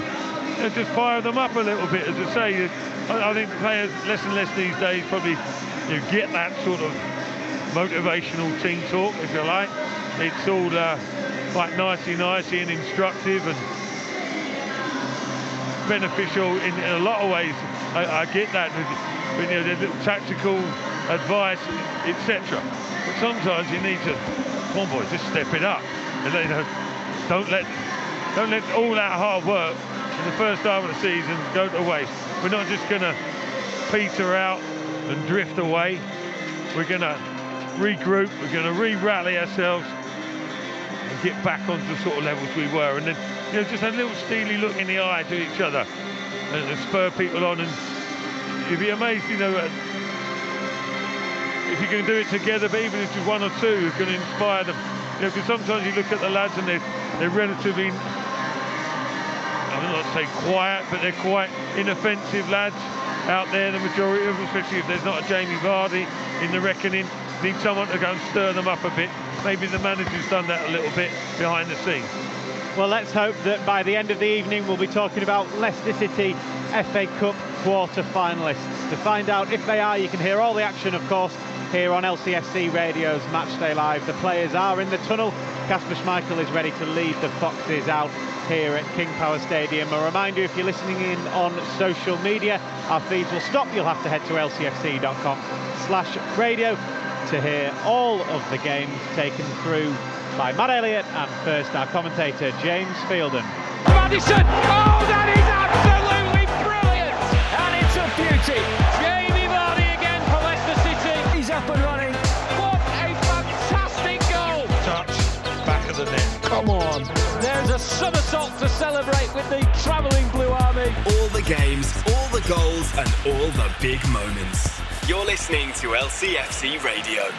just fire them up a little bit. As I say, I think players less and less these days probably get that sort of motivational team talk, if you like. It's all like nicey and instructive and beneficial in a lot of ways. I get that, but there's little tactical advice, etc. But sometimes you need to, come on boys, just step it up. And don't let all that hard work in the first half of the season go to waste. We're not just going to peter out and drift away. We're going to regroup. We're going to re-rally ourselves and get back onto the sort of levels we were. And then just a little steely look in the eye to each other and spur people on. And you'd be amazed, if you can do it together, but even if it's one or two who's going to inspire them. Because sometimes you look at the lads and they're relatively, I'm not saying quiet, but they're quite inoffensive lads out there, the majority of them, especially if there's not a Jamie Vardy in the reckoning. Need someone to go and stir them up a bit. Maybe the manager's done that a little bit behind the scenes. Well, let's hope that by the end of the evening we'll be talking about Leicester City FA Cup quarter-finalists. To find out if they are, you can hear all the action, of course, here on LCFC Radio's Matchday Live. The players are in the tunnel. Kasper Schmeichel is ready to lead the Foxes out here at King Power Stadium. A reminder, if you're listening in on social media, our feeds will stop. You'll have to head to lcfc.com/radio to hear all of the games taken through by Matt Elliott and first our commentator James Fielden. Madison! Oh, that is absolutely brilliant! And it's a beauty! Jamie Vardy again for Leicester City. He's up and running. What a fantastic goal! Touch, back of the net. Come on. There's a somersault to celebrate with the travelling Blue Army. All the games, all the goals and all the big moments. You're listening to LCFC Radio.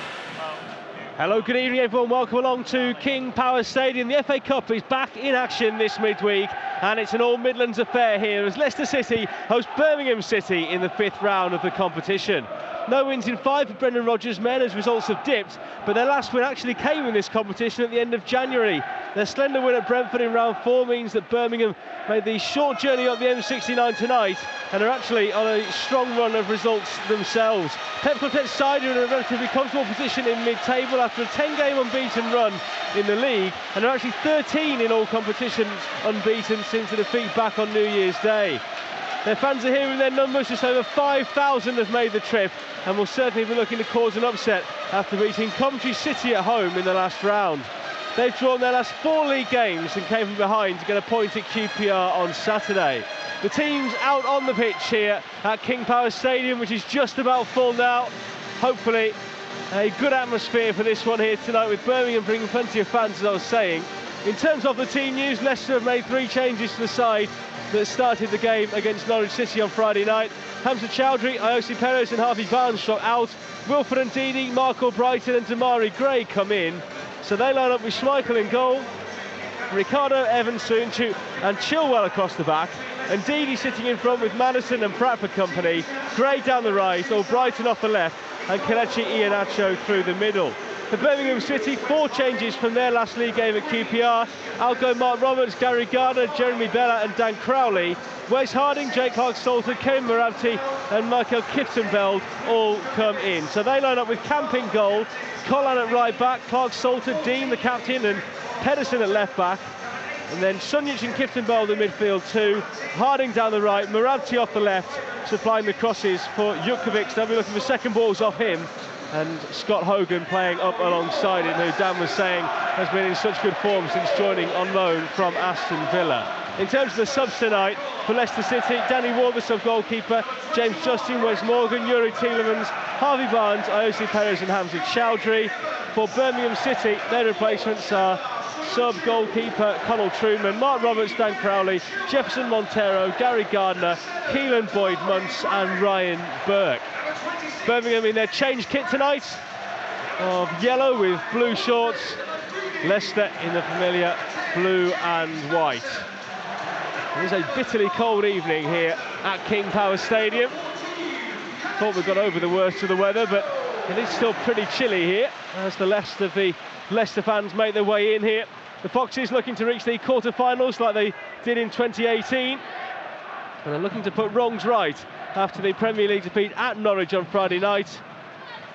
Hello, good evening everyone, welcome along to King Power Stadium. The FA Cup is back in action this midweek and it's an all Midlands affair here as Leicester City host Birmingham City in the 5th round of the competition. No wins in 5 for Brendan Rodgers' men as results have dipped, but their last win actually came in this competition at the end of January. Their slender win at Brentford in round 4 means that Birmingham made the short journey up the M69 tonight and are actually on a strong run of results themselves. Pep Clotet's side are in a relatively comfortable position in mid-table after a 10-game unbeaten run in the league and are actually 13 in all competitions unbeaten since the defeat back on New Year's Day. Their fans are here in their numbers, just over 5,000 have made the trip and will certainly be looking to cause an upset after beating Coventry City at home in the last round. They've drawn their last 4 league games and came from behind to get a point at QPR on Saturday. The team's out on the pitch here at King Power Stadium, which is just about full now. Hopefully a good atmosphere for this one here tonight, with Birmingham bringing plenty of fans, as I was saying. In terms of the team news, Leicester have made 3 changes to the side that started the game against Norwich City on Friday night. Hamza Chowdhury, Ayosi Perez and Harvey Barnes shot out. Wilfred Ndidi, Marco Brighton and Damari Gray come in. So they line up with Schmeichel in goal, Ricardo, Evans, Soonchu and Chilwell across the back. And Ndidi sitting in front with Madison and Pratt for company. Gray down the right, or Brighton off the left, and Kelechi Iheanacho through the middle. For Birmingham City, 4 changes from their last league game at QPR. Alco, Mark Roberts, Gary Gardner, Jeremy Bella and Dan Crowley. Wes Harding, Jake Clark-Salter, Kevin Moravti and Michael Kiptenbeld all come in. So they line up with Camp in goal, Collan at right back, Clark-Salter, Dean the captain and Pedersen at left back. And then Sunjic and Kiptenbeld in midfield too. Harding down the right, Moravti off the left, supplying the crosses for Jukovic. They'll be looking for second balls off him. And Scott Hogan playing up alongside him, who Dan was saying has been in such good form since joining on loan from Aston Villa. In terms of the subs tonight, for Leicester City, Danny Ward, the sub-goalkeeper, James Justin, Wes Morgan, Yuri Tielemans, Harvey Barnes, Ayosi Perez and Hamza Chowdhury. For Birmingham City, their replacements are sub-goalkeeper Connell Truman, Mark Roberts, Dan Crowley, Jefferson Montero, Gary Gardner, Keelan Boyd-Muntz and Ryan Burke. Birmingham in their change kit tonight of yellow with blue shorts. Leicester in the familiar blue and white. It is a bitterly cold evening here at King Power Stadium. Thought we got over the worst of the weather, but It is still pretty chilly here as the rest of the Leicester fans make their way in here. The Foxes looking to reach the quarter-finals like they did in 2018. And they're looking to put wrongs right after the Premier League defeat at Norwich on Friday night.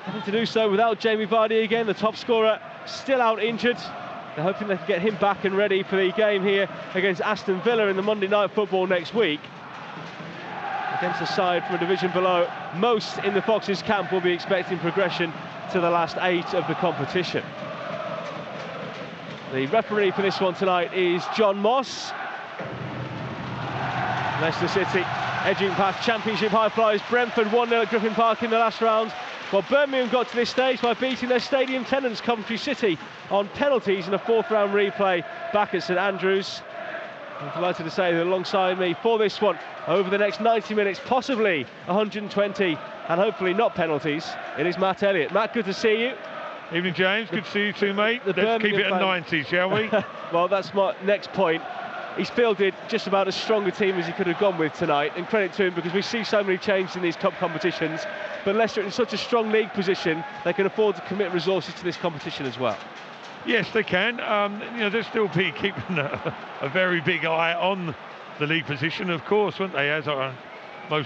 Having to do so without Jamie Vardy again, the top scorer, still out injured. They're hoping they can get him back and ready for the game here against Aston Villa in the Monday Night Football next week. Against a side from a division below, most in the Foxes camp will be expecting progression to the last 8 of the competition. The referee for this one tonight is John Moss. Leicester City edging past Championship high flyers Brentford 1-0 at Griffin Park in the last round. Well, Birmingham got to this stage by beating their stadium tenants Coventry City on penalties in a 4th round replay back at St Andrews. I'm delighted to say that alongside me for this one, over the next 90 minutes, possibly 120, and hopefully not penalties, it is Matt Elliott. Matt, good to see you. Evening, James. Good to see you too, mate. Let's keep it at 90, shall we? Well, that's my next point. He's fielded just about as strong a team as he could have gone with tonight, and credit to him because we see so many changes in these cup competitions. But Leicester in such a strong league position, they can afford to commit resources to this competition as well. Yes, they can. They'll still be keeping a very big eye on the league position, of course, won't they? As most